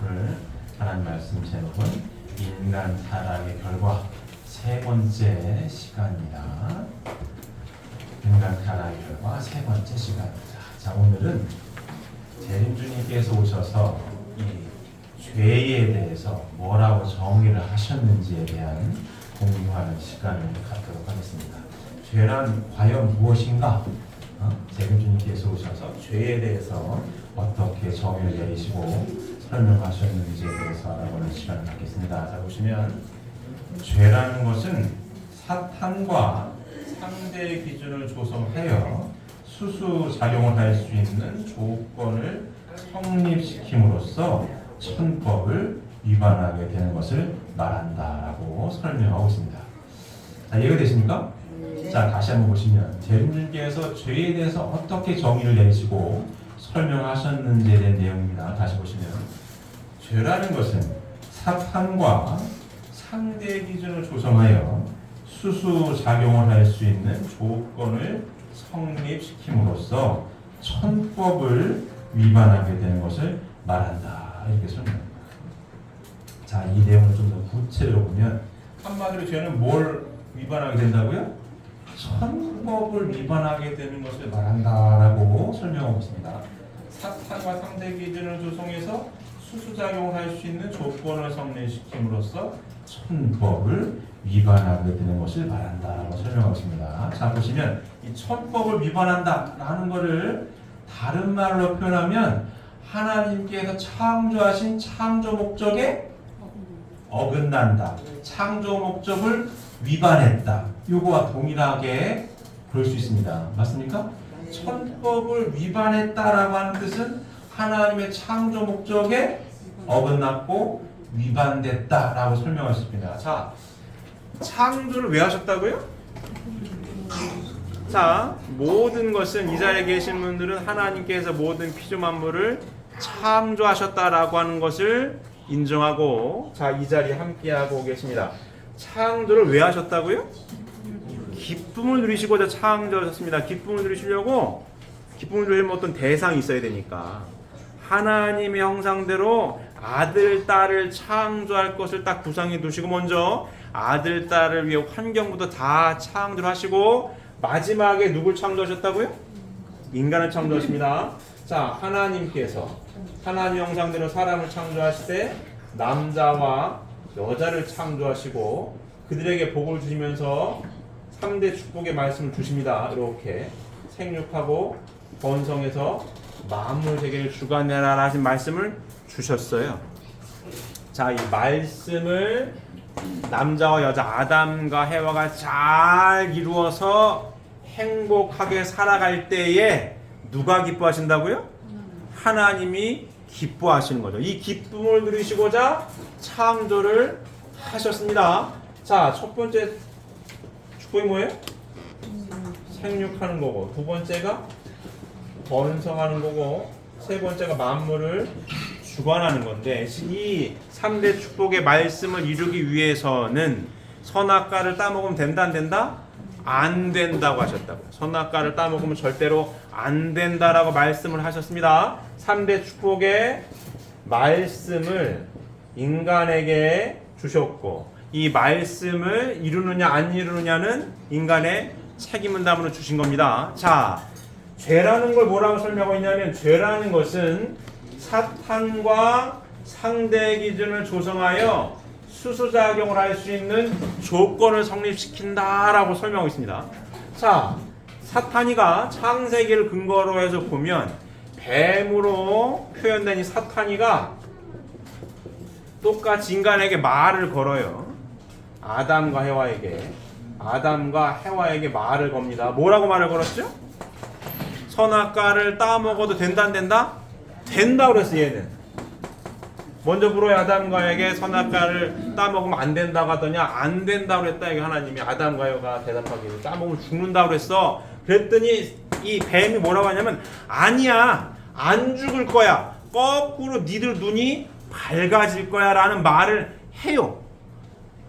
오늘 하나님 말씀 제목은 인간 타락의 결과 세 번째 시간입니다. 인간 타락의 결과 세 번째 시간입니다. 자, 오늘은 재림주님께서 오셔서 이 죄에 대해서 뭐라고 정의를 하셨는지에 대한 공유하는 시간을 갖도록 하겠습니다. 죄란 과연 무엇인가? 재림주님께서 오셔서 죄에 대해서 어떻게 정의를 내리시고 설명하셨는지에 대해서 알아보는 시간을 갖겠습니다. 자, 보시면 죄라는 것은 사탄과 상대의 기준을 조성하여 수수작용을 할 수 있는 조건을 성립시킴으로써 천법을 위반하게 되는 것을 말한다라고 설명하고 있습니다. 자, 이해가 되십니까? 자, 다시 한번 보시면 재림주님께서 죄에 대해서 어떻게 정의를 내리시고 설명하셨는지에 대한 내용입니다. 다시 보시면 죄라는 것은 사탄과 상대의 기준을 조성하여 수수작용을 할 수 있는 조건을 성립시킴으로써 천법을 위반하게 되는 것을 말한다. 이렇게 설명합니다. 자, 이 내용을 좀 더 구체적으로 보면 한마디로 죄는 뭘 위반하게 된다고요? 천법을 위반하게 되는 것을 말한다라고 설명하고 있습니다. 사탄과 상대 기준을 조성해서 수수작용을 할 수 있는 조건을 성립시킴으로써 천법을 위반하게 되는 것을 말한다라고 설명하고 있습니다. 자, 보시면 이 천법을 위반한다라는 것을 다른 말로 표현하면 하나님께서 창조하신 창조 목적에 어긋난다. 창조 목적을 위반했다. 이거와 동일하게 볼 수 있습니다. 맞습니까? 천법을 위반했다라고 하는 뜻은 하나님의 창조 목적에 어긋났고 위반됐다라고 설명할 수 있습니다. 자, 창조를 왜 하셨다고요? 자, 모든 것은 이 자리에 계신 분들은 하나님께서 모든 피조 만물을 창조하셨다라고 하는 것을 인정하고, 자, 이 자리에 함께하고 계십니다. 창조를 왜 하셨다고요? 기쁨을 누리시고자 창조하셨습니다. 기쁨을 누리시려고, 기쁨을 누리려면 어떤 대상이 있어야 되니까 하나님의 형상대로 아들, 딸을 창조할 것을 딱 구상해 두시고, 먼저 아들, 딸을 위해 환경부터 다 창조를 하시고, 마지막에 누굴 창조하셨다고요? 인간을 창조하십니다. 자, 하나님께서 하나님 형상대로 사람을 창조하실 때 남자와 여자를 창조하시고 그들에게 복을 주시면서 3대 축복의 말씀을 주십니다. 이렇게 생육하고 번성해서 만물 세계를 주관하라 하신 말씀을 주셨어요. 자, 이 말씀을 남자와 여자 아담과 해와가 잘 이루어서 행복하게 살아갈 때에 누가 기뻐하신다고요? 하나님이 기뻐하시는 거죠. 이 기쁨을 누리시고자 창조를 하셨습니다. 자, 첫 번째 축복이 뭐예요? 생육하는 거고, 두 번째가 번성하는 거고, 세 번째가 만물을 주관하는 건데, 이 3대 축복의 말씀을 이루기 위해서는 선악과를 따먹으면 된다 안 된다? 안 된다고 하셨다고요. 선악과를 따먹으면 절대로 안 된다라고 말씀을 하셨습니다. 3대 축복의 말씀을 인간에게 주셨고, 이 말씀을 이루느냐 안 이루느냐는 인간의 책임 분담으로 주신 겁니다. 자, 죄라는 걸 뭐라고 설명하고 있냐면, 죄라는 것은 사탄과 상대 기준을 조성하여 수수작용을 할 수 있는 조건을 성립시킨다라고 설명하고 있습니다. 자, 사탄이가 창세기를 근거로 해서 보면 뱀으로 표현된 이 사탄이가 똑같이 인간에게 말을 걸어요. 아담과 해와에게 말을 겁니다. 뭐라고 말을 걸었죠? 선악과를 따먹어도 된다 안 된다? 된다고 그랬어. 얘는 먼저 물어요. 아담과에게 선악과를 따먹으면 안 된다고 하더니 안 된다고 그랬다. 이게 하나님이 아담과 해와가 대답하기를 따먹으면 죽는다고 그랬어. 그랬더니 이 뱀이 뭐라고 하냐면, 아니야, 안 죽을 거야, 거꾸로 니들 눈이 밝아질 거야 라는 말을 해요.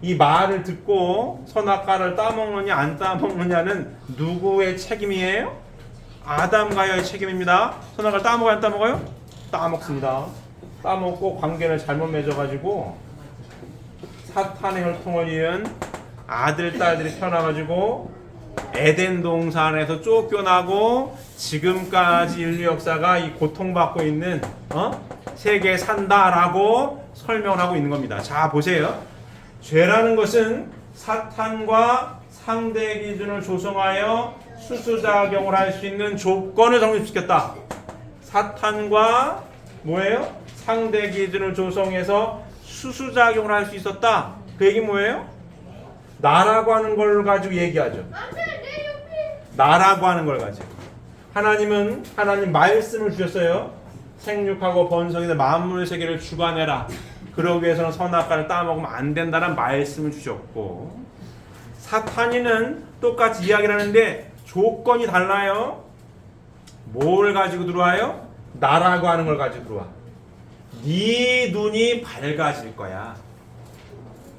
이 말을 듣고 선악과를 따먹느냐 안 따먹느냐는 누구의 책임이에요? 아담과 해와의 책임입니다. 선악과를 따먹어요 안 따먹어요? 따먹습니다. 따먹고 관계를 잘못 맺어가지고 사탄의 혈통을 이은 아들, 딸들이 태어나가지고 에덴 동산에서 쫓겨나고 지금까지 인류 역사가 이 고통받고 있는 세계에 산다라고 설명을 하고 있는 겁니다. 자, 보세요. 죄라는 것은 사탄과 상대 기준을 조성하여 수수작용을 할 수 있는 조건을 성립시켰다. 사탄과 뭐예요? 상대 기준을 조성해서 수수작용을 할 수 있었다. 그 얘기 뭐예요? 나라고 하는 걸 가지고 얘기하죠. 나라고 하는 걸 가지고. 하나님은 하나님 말씀을 주셨어요. 생육하고 번성해서 만물의 세계를 주관해라. 그러기 위해서는 선악과를 따먹으면 안 된다는 말씀을 주셨고, 사탄이는 똑같이 이야기를 하는데 조건이 달라요. 뭘 가지고 들어와요? 나라고 하는 걸 가지고 들어와. 네 눈이 밝아질 거야.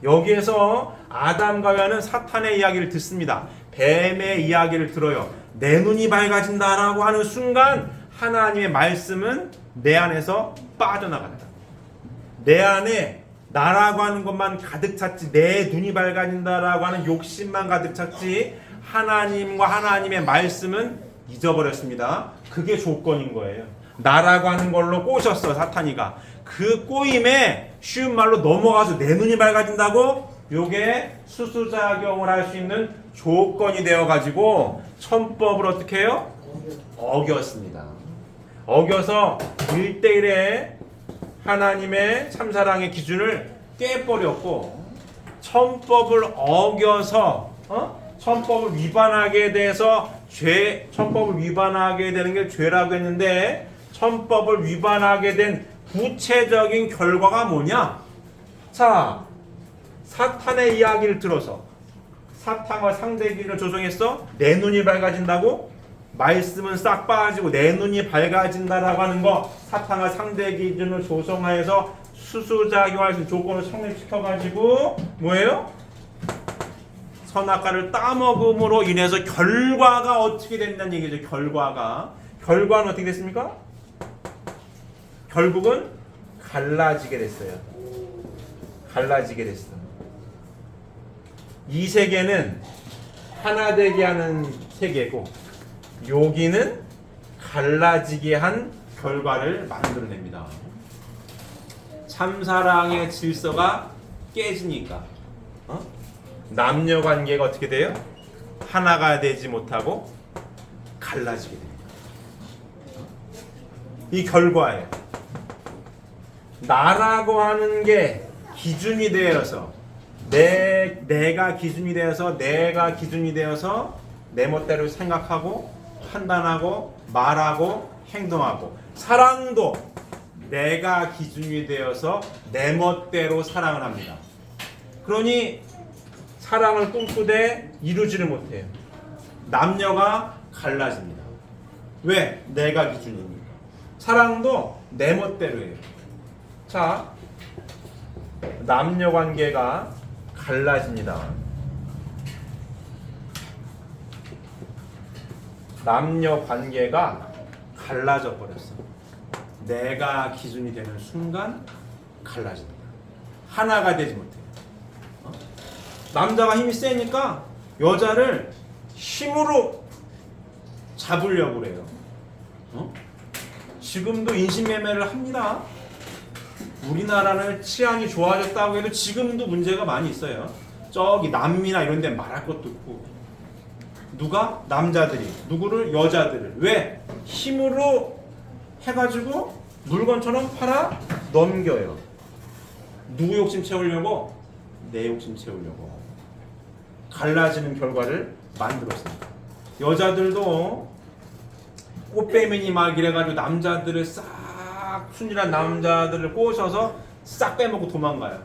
여기에서 아담과 하와는 사탄의 이야기를 듣습니다. 뱀의 이야기를 들어요. 내 눈이 밝아진다라고 하는 순간 하나님의 말씀은 내 안에서 빠져나간다. 내 안에 나라고 하는 것만 가득 찼지, 내 눈이 밝아진다라고 하는 욕심만 가득 찼지, 하나님과 하나님의 말씀은 잊어버렸습니다. 그게 조건인 거예요. 나라고 하는 걸로 꼬셨어, 사탄이가. 그 꼬임에 쉬운 말로 넘어가서 내 눈이 밝아진다고, 요게 수수작용을 할 수 있는 조건이 되어가지고 천법을 어떻게 해요? 어겼습니다. 어겨서 1대1의 하나님의 참사랑의 기준을 깨버렸고, 천법을 어겨서 천법을 위반하게 돼서 천법을 위반하게 되는 게 죄라고 했는데, 천법을 위반하게 된 구체적인 결과가 뭐냐? 자, 사탄의 이야기를 들어서 사탄과 상대기를 조성했어. 내 눈이 밝아진다고? 말씀은 싹 빠지고 내 눈이 밝아진다라고 하는 거, 사탄과 상대 기준을 조성하여서 수수작용할 수 있는 조건을 성립시켜가지고 뭐예요? 선악과를 따먹음으로 인해서 결과가 어떻게 된다는 얘기죠. 결과는 어떻게 됐습니까? 결국은 갈라지게 됐어요. 갈라지게 됐어. 이 세계는 하나 되게 하는 세계고, 여기는 갈라지게 한 결과를 만들어냅니다. 참사랑의 질서가 깨지니까 남녀 관계가 어떻게 돼요? 하나가 되지 못하고 갈라지게 됩니다. 이 결과예요. 나라고 하는 게 기준이 되어서 내가 기준이 되어서 내 멋대로 생각하고 판단하고 말하고 행동하고, 사랑도 내가 기준이 되어서 내 멋대로 사랑을 합니다. 그러니 사랑을 꿈꾸되 이루지를 못해요. 남녀가 갈라집니다. 왜? 내가 기준이니까. 사랑도 내 멋대로예요. 자, 남녀 관계가 갈라집니다. 남녀 관계가 갈라져 버렸어. 내가 기준이 되는 순간 갈라집니다. 하나가 되지 못해요. 남자가 힘이 세니까 여자를 힘으로 잡으려고 그래요. 지금도 인신매매를 합니다. 우리나라는 치안이 좋아졌다고 해도 지금도 문제가 많이 있어요. 저기 남미나 이런 데 말할 것도 없고. 누가? 남자들이. 누구를? 여자들을. 왜? 힘으로 해가지고 물건처럼 팔아 넘겨요. 누구 욕심 채우려고? 내 욕심 채우려고. 갈라지는 결과를 만들었습니다. 여자들도 꽃배민이 막 이래가지고 남자들을 싹, 순진한 남자들을 꼬셔서 싹 빼먹고 도망가요.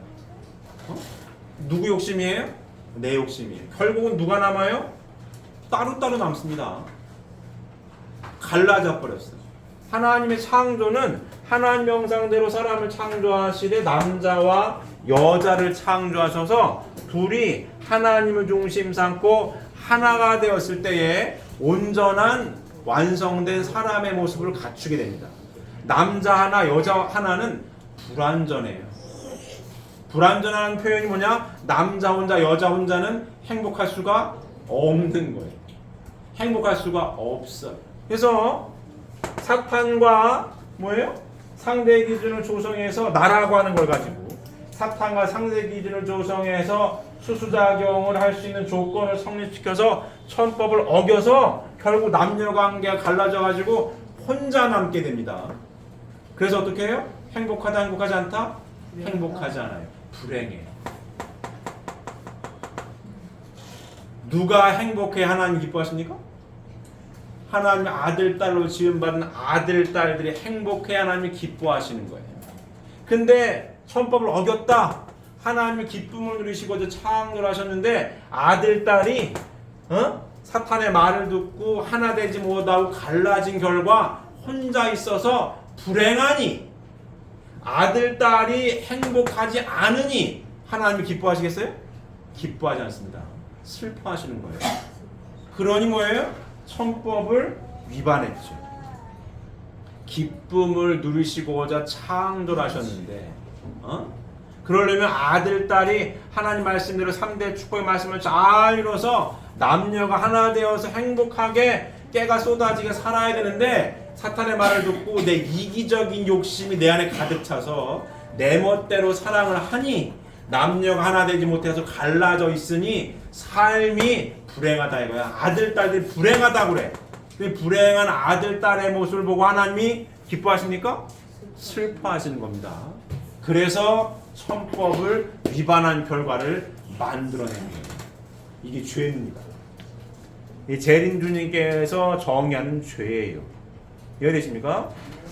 누구 욕심이에요? 내 욕심이에요. 결국은 누가 남아요? 따로따로 남습니다. 갈라져 버렸어요. 하나님의 창조는 하나님 형상대로 사람을 창조하시되 남자와 여자를 창조하셔서 둘이 하나님을 중심 삼고 하나가 되었을 때에 온전한 완성된 사람의 모습을 갖추게 됩니다. 남자 하나, 여자 하나는 불완전해요. 불완전한 표현이 뭐냐? 남자 혼자 여자 혼자는 행복할 수가 없는 거예요. 행복할 수가 없어요. 그래서 사탄과 뭐예요? 상대 기준을 조성해서 나라고 하는 걸 가지고 사탄과 상대 기준을 조성해서 수수작용을 할 수 있는 조건을 성립시켜서 천법을 어겨서 결국 남녀관계가 갈라져 가지고 혼자 남게 됩니다. 그래서 어떻게 해요? 행복하다 행복하지 않다? 행복하지 않아요. 불행해요. 누가 행복해 하나님 기뻐하십니까? 하나님의 아들, 딸로 지음받은 아들, 딸들이 행복해 하나님이 기뻐하시는 거예요. 근데 천법을 어겼다. 하나님의 기쁨을 누리시고자 창조를 하셨는데 아들, 딸이 사탄의 말을 듣고 하나 되지 못하고 갈라진 결과 혼자 있어서 불행하니 아들, 딸이 행복하지 않으니 하나님이 기뻐하시겠어요? 기뻐하지 않습니다. 슬퍼하시는 거예요. 그러니 뭐예요? 천법을 위반했죠. 기쁨을 누리시고자 창조를 하셨는데 그러려면 아들, 딸이 하나님 말씀대로 3대 축복의 말씀을 잘 이뤄서 남녀가 하나 되어서 행복하게 깨가 쏟아지게 살아야 되는데 사탄의 말을 듣고 내 이기적인 욕심이 내 안에 가득 차서 내 멋대로 사랑을 하니 남녀가 하나 되지 못해서 갈라져 있으니 삶이 불행하다 이거야. 아들, 딸들이 불행하다고 그래. 그 불행한 아들, 딸의 모습을 보고 하나님이 기뻐하십니까? 슬퍼하시는 겁니다. 그래서 천법을 위반한 결과를 만들어낸 거예요. 이게 죄입니다. 이 재림주님께서 정의하는 죄예요. 이해되십니까?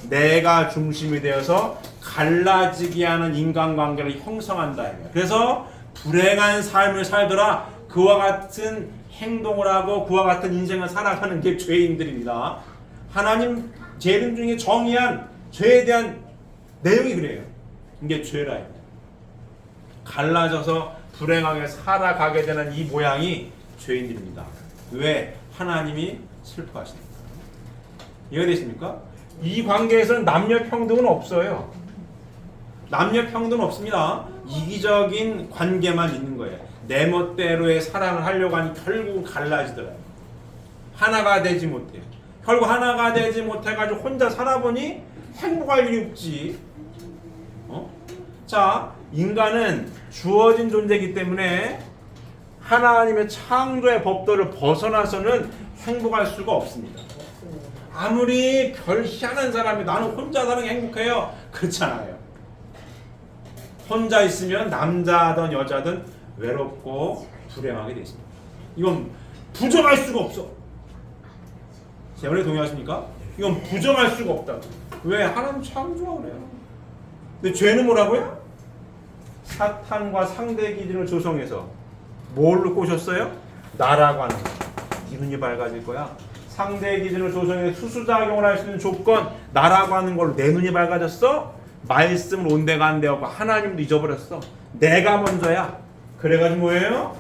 내가 중심이 되어서 갈라지게 하는 인간관계를 형성한다. 그래서 불행한 삶을 살더라 그와 같은 행동을 하고 그와 같은 인생을 살아가는 게 죄인들입니다. 하나님 재림 중에 정의한 죄에 대한 내용이 그래요. 이게 죄라. 갈라져서 불행하게 살아가게 되는 이 모양이 죄인들입니다. 왜? 하나님이 슬퍼하십니다. 이해되십니까? 이 관계에서는 남녀 평등은 없어요. 남녀 평등은 없습니다. 이기적인 관계만 있는 거예요. 내 멋대로의 사랑을 하려고 하니 결국 갈라지더라고요. 하나가 되지 못해요. 결국 하나가 되지 못해가지고 혼자 살아보니 행복할 일이 없지. 자, 인간은 주어진 존재이기 때문에 하나님의 창조의 법도를 벗어나서는 행복할 수가 없습니다. 아무리 별 희한한 사람이 나는 혼자 사는 게 행복해요. 그렇잖아요. 혼자 있으면 남자든 여자든 외롭고 불행하게 되어 있습니다. 이건 부정할 수가 없어. 제 말에 동의하십니까? 이건 부정할 수가 없다고. 왜? 하나님 창조하고 그래요. 근데 죄는 뭐라고요? 사탄과 상대 기준을 조성해서 뭘로 꼬셨어요? 나라고 하는 거야. 네 눈이 밝아질 거야. 상대 기준을 조성해서 수수작용을 할 수 있는 조건 나라고 하는 걸로 내 눈이 밝아졌어? 말씀을 온데간데하고 하나님도 잊어버렸어. 내가 먼저야. 그래가지고 뭐예요?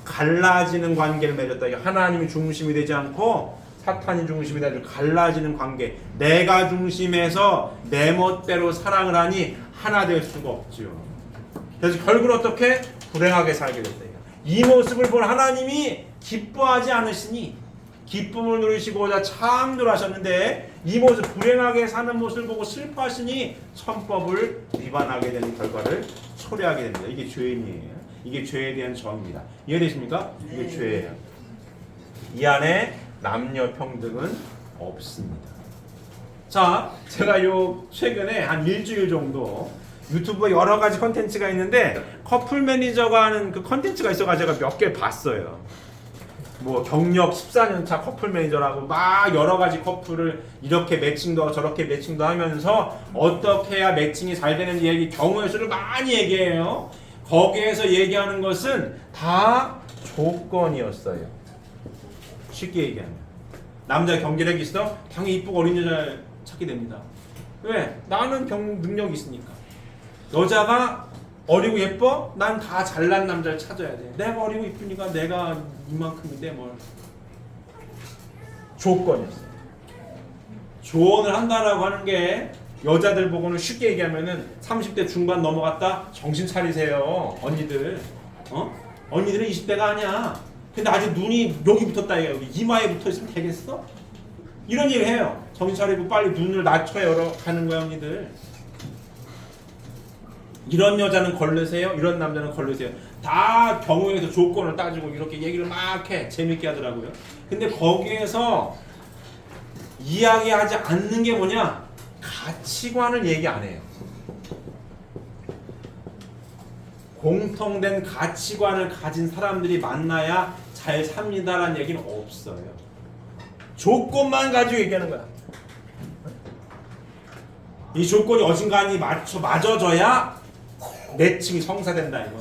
갈라지는 관계를 맺었다. 하나님이 중심이 되지 않고 사탄이 중심이 되고 갈라지는 관계. 내가 중심에서 내 멋대로 사랑을 하니 하나 될 수가 없죠. 그래서 결국은 어떻게? 불행하게 살게 됐다. 이 모습을 본 하나님이 기뻐하지 않으시니 기쁨을 누리시고자 창조를 하셨는데 이 모습 불행하게 사는 모습을 보고 슬퍼하시니 천법을 위반하게 되는 결과를 초래하게 됩니다. 이게 죄인이에요. 이게 죄에 대한 정의입니다. 이해되십니까? 이게 죄예요. 이 안에 남녀 평등은 없습니다. 자, 제가 최근에 한 일주일 정도 유튜브에 여러 가지 컨텐츠가 있는데 커플 매니저가 하는 그 컨텐츠가 있어가지고 제가 몇 개 봤어요. 뭐 경력 14년 차 커플 매니저라고 막 여러 가지 커플을 이렇게 매칭도 하고 저렇게 매칭도 하면서 어떻게 해야 매칭이 잘 되는지 얘기 경우의 수를 많이 얘기해요. 거기에서 얘기하는 것은 다 조건이었어요. 쉽게 얘기하면 남자 경제력이 있어? 당연히 이쁘고 어린 여자를 찾게 됩니다. 왜? 나는 능력이 있으니까. 여자가 어리고 예뻐? 난 다 잘난 남자를 찾아야 돼. 내가 어리고 이쁘니까 내가 이만큼인데 뭘. 조건이었어요. 조언을 한다라고 하는 게 여자들 보고는 쉽게 얘기하면은 30대 중반 넘어갔다 정신 차리세요 언니들. 언니들은 20대가 아니야. 근데 아직 눈이 여기 붙었다 이거 여기 이마에 붙어있으면 되겠어? 이런 얘기를 해요. 정신 차리고 빨리 눈을 낮춰 열어 가는 거야 언니들. 이런 여자는 걸르세요, 이런 남자는 걸르세요. 다 경우에서 조건을 따지고 이렇게 얘기를 막 해. 재밌게 하더라고요. 근데 거기에서 이야기하지 않는 게 뭐냐? 가치관을 얘기 안 해요. 공통된 가치관을 가진 사람들이 만나야 잘 삽니다라는 얘기는 없어요. 조건만 가지고 얘기하는 거야. 이 조건이 어딘가니 맞아져야 매칭이 성사된다 이거.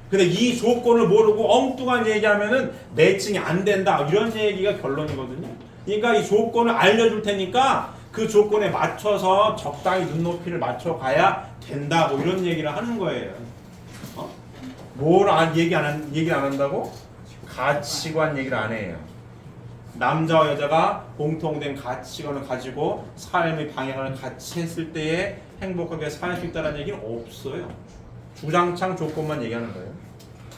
근데 이 조건을 모르고 엉뚱한 얘기하면은 매칭이 안 된다 이런 얘기가 결론이거든요. 그러니까 이 조건을 알려줄 테니까 그 조건에 맞춰서 적당히 눈높이를 맞춰 가야 된다 뭐 이런 얘기를 하는 거예요. 뭘 얘기 안 한다고? 가치관 얘기를 안 해요. 남자와 여자가 공통된 가치관을 가지고 삶의 방향을 같이 했을 때에 행복하게 살 수 있다는 얘기는 없어요. 주장창 조건만 얘기하는 거예요.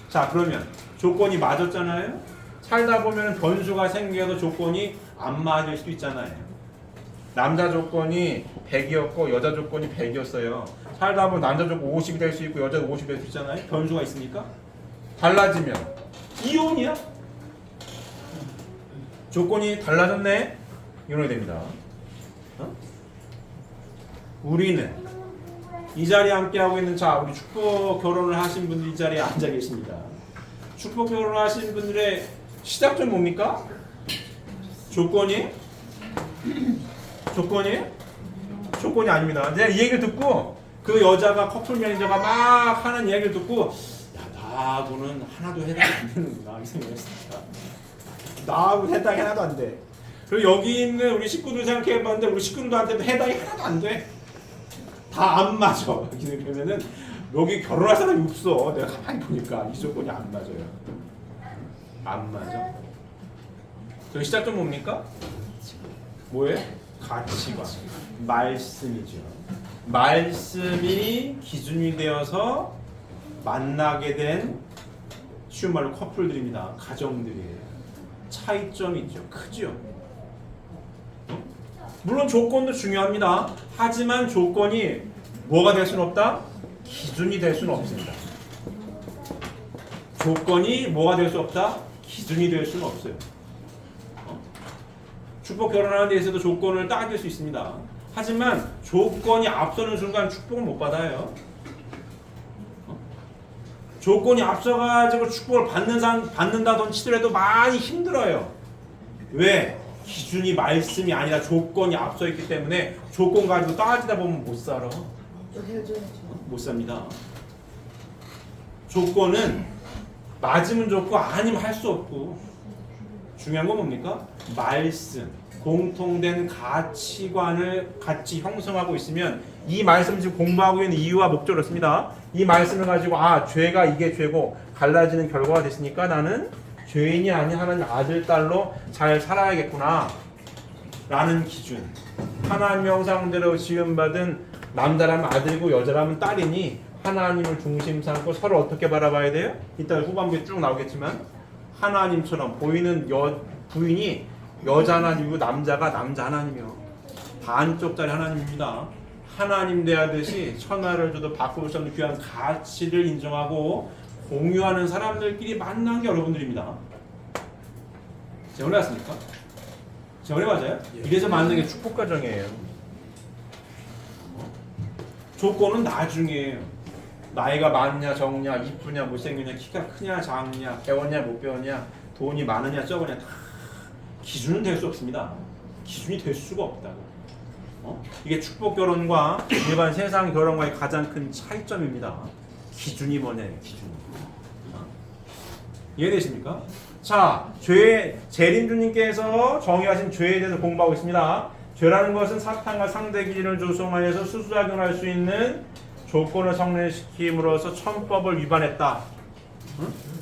자, 그러면 조건이 맞았잖아요. 살다 보면 변수가 생겨서 조건이 안 맞을 수도 있잖아요. 남자 조건이 100이었고 여자 조건이 100이었어요. 살다 보면 남자 조건 50이 될 수 있고 여자 50이 될 수 있잖아요. 변수가 있으니까. 달라지면 이혼이야. 조건이 달라졌네. 이혼이 됩니다. 우리는 이 자리에 함께하고 있는 우리 축복 결혼을 하신 분들이 이 자리에 앉아 계십니다. 축복 결혼을 하신 분들의 시작점 뭡니까? 조건이 아닙니다. 내가 이 얘기를 듣고 그 여자가 커플 매니저가 막 하는 얘기를 듣고 나하고는 하나도 해당이 안 되는구나 이 생각했습니다. 나하고 해당이 하나도 안 돼. 그리고 여기 있는 우리 식구들 생각해봤는데 우리 식구들한테도 해당이 하나도 안 돼. 다 안 맞아. 그러면은 여기 결혼할 사람이 없어. 내가 가만히 보니까 이 조건이 안 맞아요. 안 맞아. 그 시작점 뭡니까? 뭐예요? 가치관. 말씀이죠. 말씀이 기준이 되어서 만나게 된 쉬운 말로 커플들입니다. 가정들이에요. 차이점이 있죠. 크죠. 물론 조건도 중요합니다. 하지만 조건이 뭐가 될 수는 없다? 기준이 될 수는 없습니다. 조건이 뭐가 될 수 없다? 기준이 될 수는 없어요. 축복 결혼하는 데 있어도 조건을 따질 수 있습니다. 하지만 조건이 앞서는 순간 축복을 못 받아요. 조건이 앞서가지고 축복을 받는다던 치더라도 많이 힘들어요. 왜? 기준이 말씀이 아니라 조건이 앞서 있기 때문에 조건 가지고 따지다 보면 못 살아. 못 삽니다. 조건은 맞으면 좋고 아니면 할 수 없고 중요한 건 뭡니까? 말씀, 공통된 가치관을 같이 형성하고 있으면 이 말씀 지금 공부하고 있는 이유와 목적을 했습니다. 이 말씀을 가지고 죄가 이게 죄고 갈라지는 결과가 됐으니까 나는 죄인이 아닌 하나님 아들 딸로 잘 살아야겠구나 라는 기준. 하나님 형상대로 지음받은 남자라면 아들이고 여자라면 딸이니 하나님을 중심 삼고 서로 어떻게 바라봐야 돼요? 이따 후반부에 쭉 나오겠지만 하나님처럼 보이는 부인이 여자 하나님이고 남자가 남자 하나님이요. 반쪽짜리 하나님입니다. 하나님 대하듯이 천하를 줘도 바꿀 수 없는 귀한 가치를 인정하고 공유하는 사람들끼리 만난 게 여러분들입니다. 제 원래 맞습니까? 제 원래 맞아요? 이래서 만나는 게 축복 가정이에요. 조건은 나중이에요. 나이가 많냐 적냐 이쁘냐 못생겼냐 키가 크냐 작냐 배웠냐 못 배웠냐 돈이 많으냐 적으냐 다 기준은 될 수 없습니다. 기준이 될 수가 없다고. 이게 축복 결혼과 일반 세상 결혼과의 가장 큰 차이점입니다. 기준이 뭐냐 기준. 이해되십니까? 자, 재림주님께서 정의하신 죄에 대해서 공부하고 있습니다. 죄라는 것은 사탄과 상대 기준을 조성하여서 수수작용할 수 있는 조건을 성립시킴으로써 천법을 위반했다.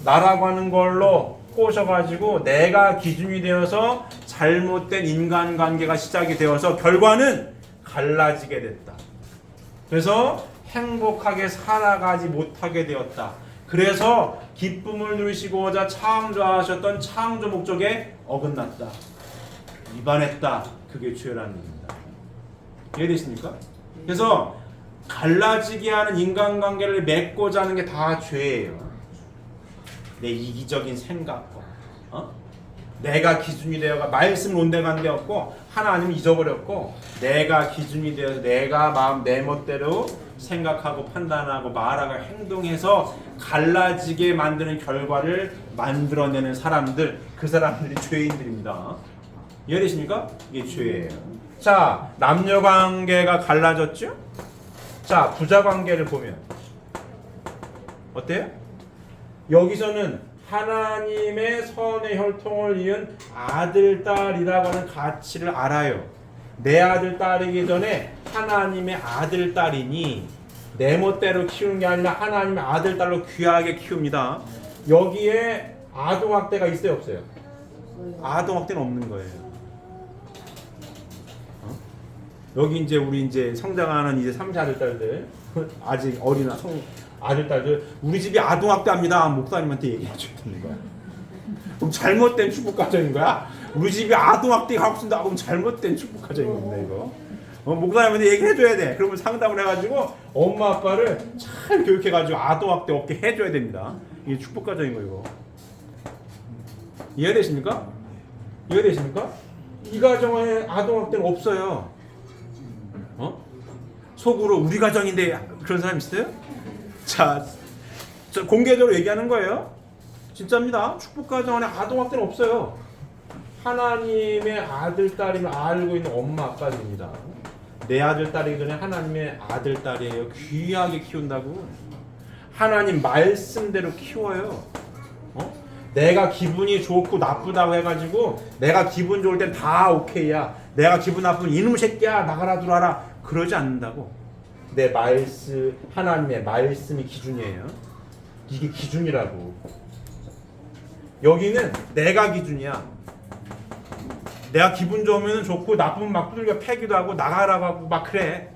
나라고 하는 걸로 꼬셔가지고 내가 기준이 되어서 잘못된 인간관계가 시작이 되어서 결과는 갈라지게 됐다. 그래서 행복하게 살아가지 못하게 되었다. 그래서 기쁨을 누리시고자 창조하셨던 창조 목적에 어긋났다. 위반했다. 그게 죄라는 겁니다. 이해되십니까? 그래서 갈라지게 하는 인간관계를 맺고자 하는 게 다 죄예요. 내 이기적인 생각과 내가 기준이 되어가 말씀 논대간 되었고 하나님을 잊어버렸고 내가 기준이 되어서 내가 마음 내 멋대로 생각하고 판단하고 말하고 행동해서 갈라지게 만드는 결과를 만들어내는 사람들, 그 사람들이 죄인들입니다. 이해되십니까? 이게 죄예요. 자, 남녀관계가 갈라졌죠? 자, 부자관계를 보면 어때요? 여기서는 하나님의 선의 혈통을 이은 아들, 딸이라고 하는 가치를 알아요. 내 아들, 딸이기 전에 하나님의 아들, 딸이니 내 멋대로 키우는 게 아니라 하나님의 아들, 딸로 귀하게 키웁니다. 여기에 아동학대가 있어요, 없어요? 아동학대는 없는 거예요. 여기 이제 우리 이제 성장하는 이제 3세 아들, 딸들 아직 어린 아들, 딸들 우리 집이 아동학대합니다. 목사님한테 얘기해 줘야 되는 거야. 그럼 잘못된 축복 가정인 거야. 우리 집이 아동학대가 하고 있습니다. 그럼 잘못된 축복 가정인 겁니다. 이거 목사님한테 얘기해 줘야 돼. 그러면 상담을 해가지고 엄마 아빠를 잘 교육해가지고 아동학대 없게 해줘야 됩니다. 이게 축복 가정인 거 이거. 이해되십니까? 이해되십니까? 이 가정에 아동학대는 없어요. 속으로 우리 가정인데 그런 사람 있어요? 자, 공개적으로 얘기하는 거예요. 진짜입니다. 축복 가정 안에 아동학대는 없어요. 하나님의 아들, 딸임을 알고 있는 엄마, 아빠들입니다. 내 아들, 딸이기 전에 하나님의 아들, 딸이에요. 귀하게 키운다고. 하나님 말씀대로 키워요. 내가 기분이 좋고 나쁘다고 해가지고 내가 기분 좋을 땐 다 오케이야. 내가 기분 나쁘면 이놈 새끼야 나가라 들어와라 그러지 않는다고. 내 말씀, 하나님의 말씀이 기준이에요. 이게 기준이라고. 여기는 내가 기준이야. 내가 기분 좋으면 좋고 나쁘면 막 두들겨 패기도 하고 나가라고 하고 막 그래.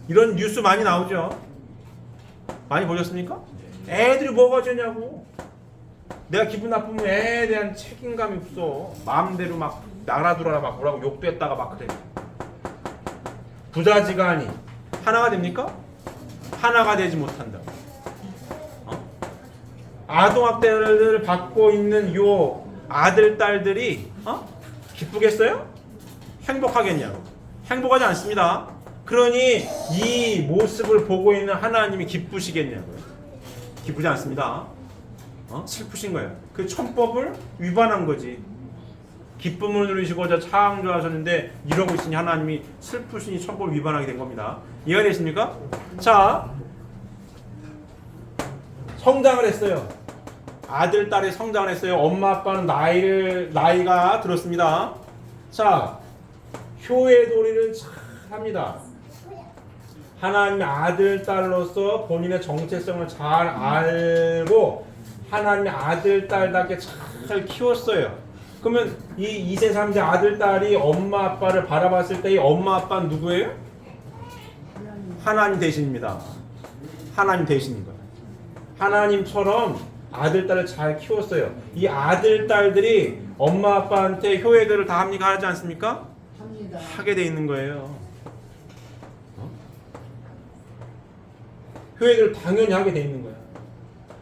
이런 뉴스 많이 나오죠. 많이 보셨습니까? 애들이 뭐가 죄냐고. 내가 기분 나쁘면 애에 대한 책임감이 없어. 마음대로 막 나가라들어라 막 뭐라고 욕도 했다가 막 그래. 부자지간이 하나가 됩니까? 하나가 되지 못한다고. 아동학대를 받고 있는 요 아들, 딸들이 기쁘겠어요? 행복하겠냐고. 행복하지 않습니다. 그러니 이 모습을 보고 있는 하나님이 기쁘시겠냐고요. 기쁘지 않습니다. 슬프신 거예요. 그 천법을 위반한 거지. 기쁨을 누리시고자 창조하셨는데 이러고 있으니 하나님이 슬프시니 천법을 위반하게 된 겁니다. 이해가 되십니까? 자, 성장을 했어요. 아들, 딸이 성장을 했어요. 엄마, 아빠는 나이가 들었습니다. 자, 효의 도리를 잘 합니다. 하나님의 아들, 딸로서 본인의 정체성을 잘 알고 하나님의 아들, 딸답게 잘 키웠어요. 그러면 이 2세, 3세 아들, 딸이 엄마, 아빠를 바라봤을 때 이 엄마, 아빠는 누구예요? 하나님 대신입니다. 하나님 대신인 거예요. 하나님처럼 아들, 딸을 잘 키웠어요. 이 아들, 딸들이 엄마, 아빠한테 효혜들을 다 합니까? 하지 않습니까? 합니다. 하게 돼 있는 거예요. 효혜들을 당연히 하게 돼 있는 거야.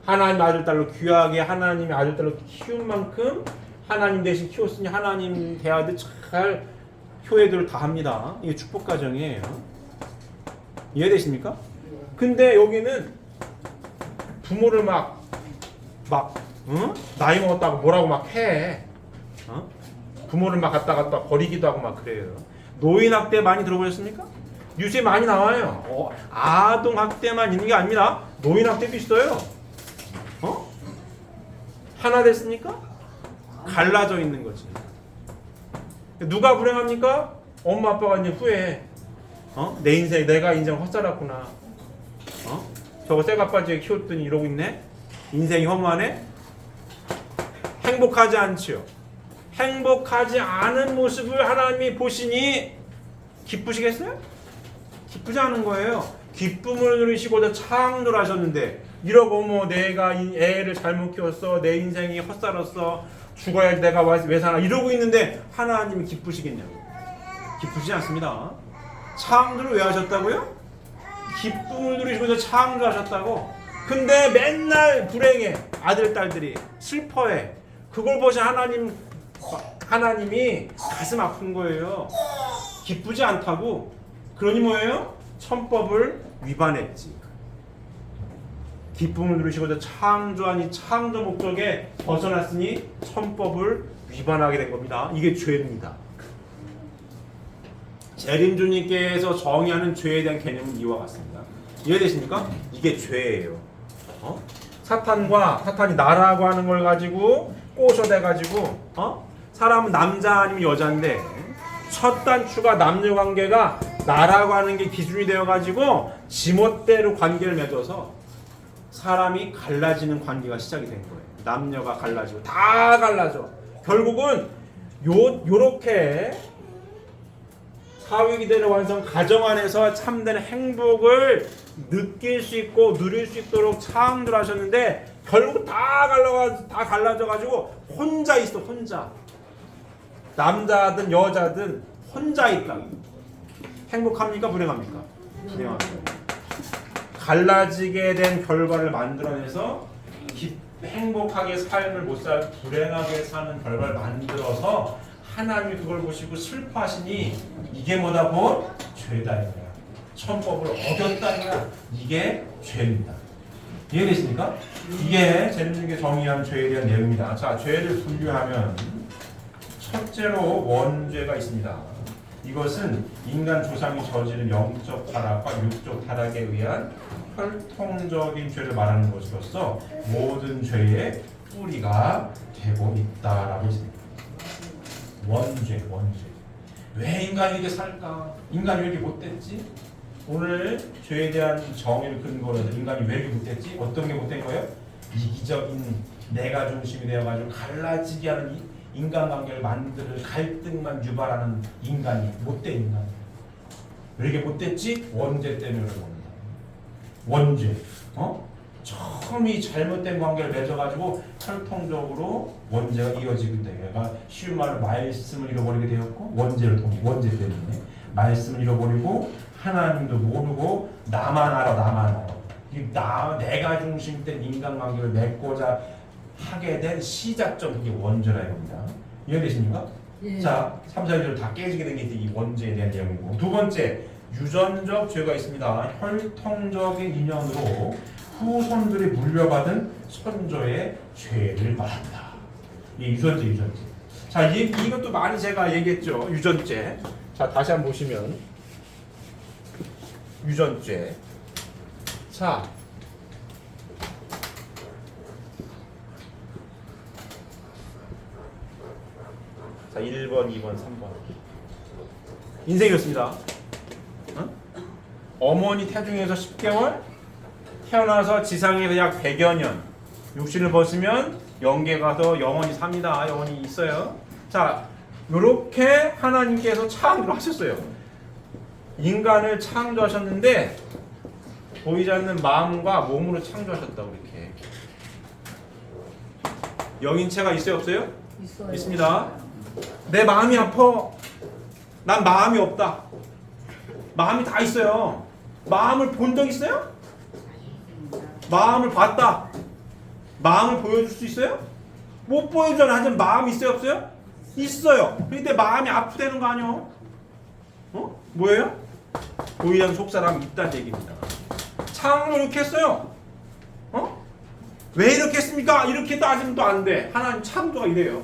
하나님 아들, 딸로 귀하게 하나님의 아들, 딸로 키운 만큼 하나님 대신 키웠으니 하나님 대하듯 잘 효혜들을 다 합니다. 이게 축복 가정이에요. 이해되십니까? 근데 여기는 부모를 막 나이 먹었다고 뭐라고 막 해. 부모를 막 갖다 버리기도 하고 막 그래요. 노인학대 많이 들어보셨습니까? 뉴스에 많이 나와요. 아동학대만 있는 게 아닙니다. 노인학대도 있어요. 하나 됐습니까? 갈라져 있는 거지. 누가 불행합니까? 엄마 아빠가 이제 후회해. 내 인생 내가 인생 헛살았구나. 저거 쇠가빠지게 키웠더니 이러고 있네. 인생이 허무하네. 행복하지 않지요. 행복하지 않은 모습을 하나님이 보시니 기쁘시겠어요? 기쁘지 않은 거예요. 기쁨을 누리시고자 창조를 하셨는데 이러고 뭐 내가 이 애를 잘못 키웠어, 내 인생이 헛살았어, 죽어야지 내가 왜 사나 이러고 있는데 하나님이 기쁘시겠냐고. 기쁘지 않습니다. 창조를 왜 하셨다고요? 기쁨을 누리시고자 창조하셨다고. 근데 맨날 불행해. 아들 딸들이 슬퍼해. 그걸 보신 하나님이 가슴 아픈 거예요. 기쁘지 않다고. 그러니 뭐예요? 천법을 위반했지. 기쁨을 누리시고자 창조하니 창조 목적에 벗어났으니 천법을 위반하게 된 겁니다. 이게 죄입니다. 재림주님께서 정의하는 죄에 대한 개념은 이와 같습니다. 이해되십니까? 이게 죄예요. 사탄이 나라고 하는 걸 가지고 꼬셔대가지고 사람은 남자 아니면 여자인데 첫 단추가 남녀 관계가 나라고 하는 게 기준이 되어가지고 지멋대로 관계를 맺어서 사람이 갈라지는 관계가 시작이 된 거예요. 남녀가 갈라지고 다 갈라져. 결국은 요렇게 사회기대를 완성 가정 안에서 참된 행복을 느낄 수 있고 누릴 수 있도록 창조를 하셨는데 결국 다 갈라져 가지고 혼자 있어. 혼자. 남자든 여자든 혼자 있다. 행복합니까? 불행합니까? 불행합니다. 갈라지게 된 결과를 만들어내서 행복하게 삶을 못 살 불행하게 사는 결과를 만들어서 하나님이 그걸 보시고 슬퍼하시니 이게 뭐다고? 죄다 이거야. 천법을 어겼다 이거야. 이게 죄입니다. 이해되십니까? 이게 재림주님께 정의한 죄에 대한 내용입니다. 자, 죄를 분류하면 첫째로 원죄가 있습니다. 이것은 인간 조상이 저지른 영적 타락과 육적 타락에 의한 혈통적인 죄를 말하는 것으로서 모든 죄의 뿌리가 되고 있다라고 했습니다. 원죄. 왜 인간이 이렇게 살까? 인간이 왜 이렇게 못됐지? 오늘 죄에 대한 정의를 근거로 해서 인간이 왜 이렇게 못됐지? 어떤 게 못된 거예요? 이기적인 내가 중심이 되어가지고 갈라지게 하는 인간관계를 만들 갈등만 유발하는 인간이 못된 인간. 왜 이렇게 못됐지? 원죄 때문에 그런 겁니다. 원죄. 처음이 잘못된 관계를 맺어가지고 혈통적으로 원죄가 이어지게 돼요. 그러니까 쉬운 말로 말씀을 잃어버리게 되었고 원죄 때문에 말씀을 잃어버리고 하나님도 모르고 나만 알아. 내가 중심된 인간관계를 맺고자 하게 된 시작점 그게 원죄라 이겁니다. 이해되십니까? 예. 자, 3, 4, 1절 다 깨지게 된 게 이 원죄에 대한 내용이고 두 번째 유전적 죄가 있습니다. 혈통적인 인연으로 후손들이 물려받은 선조의 죄를 말합니다. 이 유전죄. 자, 이것도 많이 제가 얘기했죠. 유전죄. 자, 다시 한번 보시면 유전죄. 자, 자, 1번, 2번, 3번. 인생이었습니다. 어머니 태중에서 10개월, 태어나서 지상에서 약 100여 년, 육신을 벗으면 영계 가서 영원히 삽니다. 영원히 있어요. 자, 요렇게 하나님께서 창조를 하셨어요. 인간을 창조하셨는데 보이지 않는 마음과 몸으로 창조하셨다고 이렇게. 영인체가 있어요, 없어요? 있어요. 있습니다. 내 마음이 아파. 난 마음이 없다. 마음이 다 있어요. 마음을 본 적 있어요? 마음을 봤다. 마음을 보여줄 수 있어요? 못 보여줘. 하지만 마음이 있어요, 없어요? 있어요. 근데 마음이 아프다는 거 아니요? 뭐예요? 보이지 않는 속사람이 있다는 얘기입니다. 창조를 이렇게 했어요. 왜 이렇게 했습니까? 이렇게 따지면 또 안 돼. 하나님 창조가 이래요.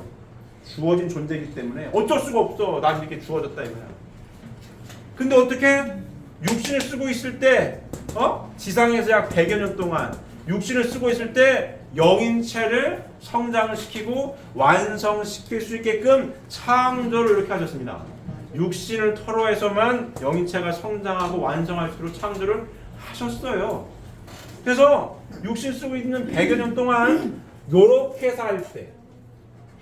주어진 존재이기 때문에 어쩔 수가 없어. 난 이렇게 주어졌다 이거야. 근데 어떻게 육신을 쓰고 있을 때 지상에서 약 100여 년 동안 육신을 쓰고 있을 때 영인체를 성장을 시키고 완성시킬 수 있게끔 창조를 이렇게 하셨습니다. 육신을 토로해서만 영인체가 성장하고 완성할 수 있도록 창조를 하셨어요. 그래서 육신 쓰고 있는 100여 년 동안 요렇게 살 때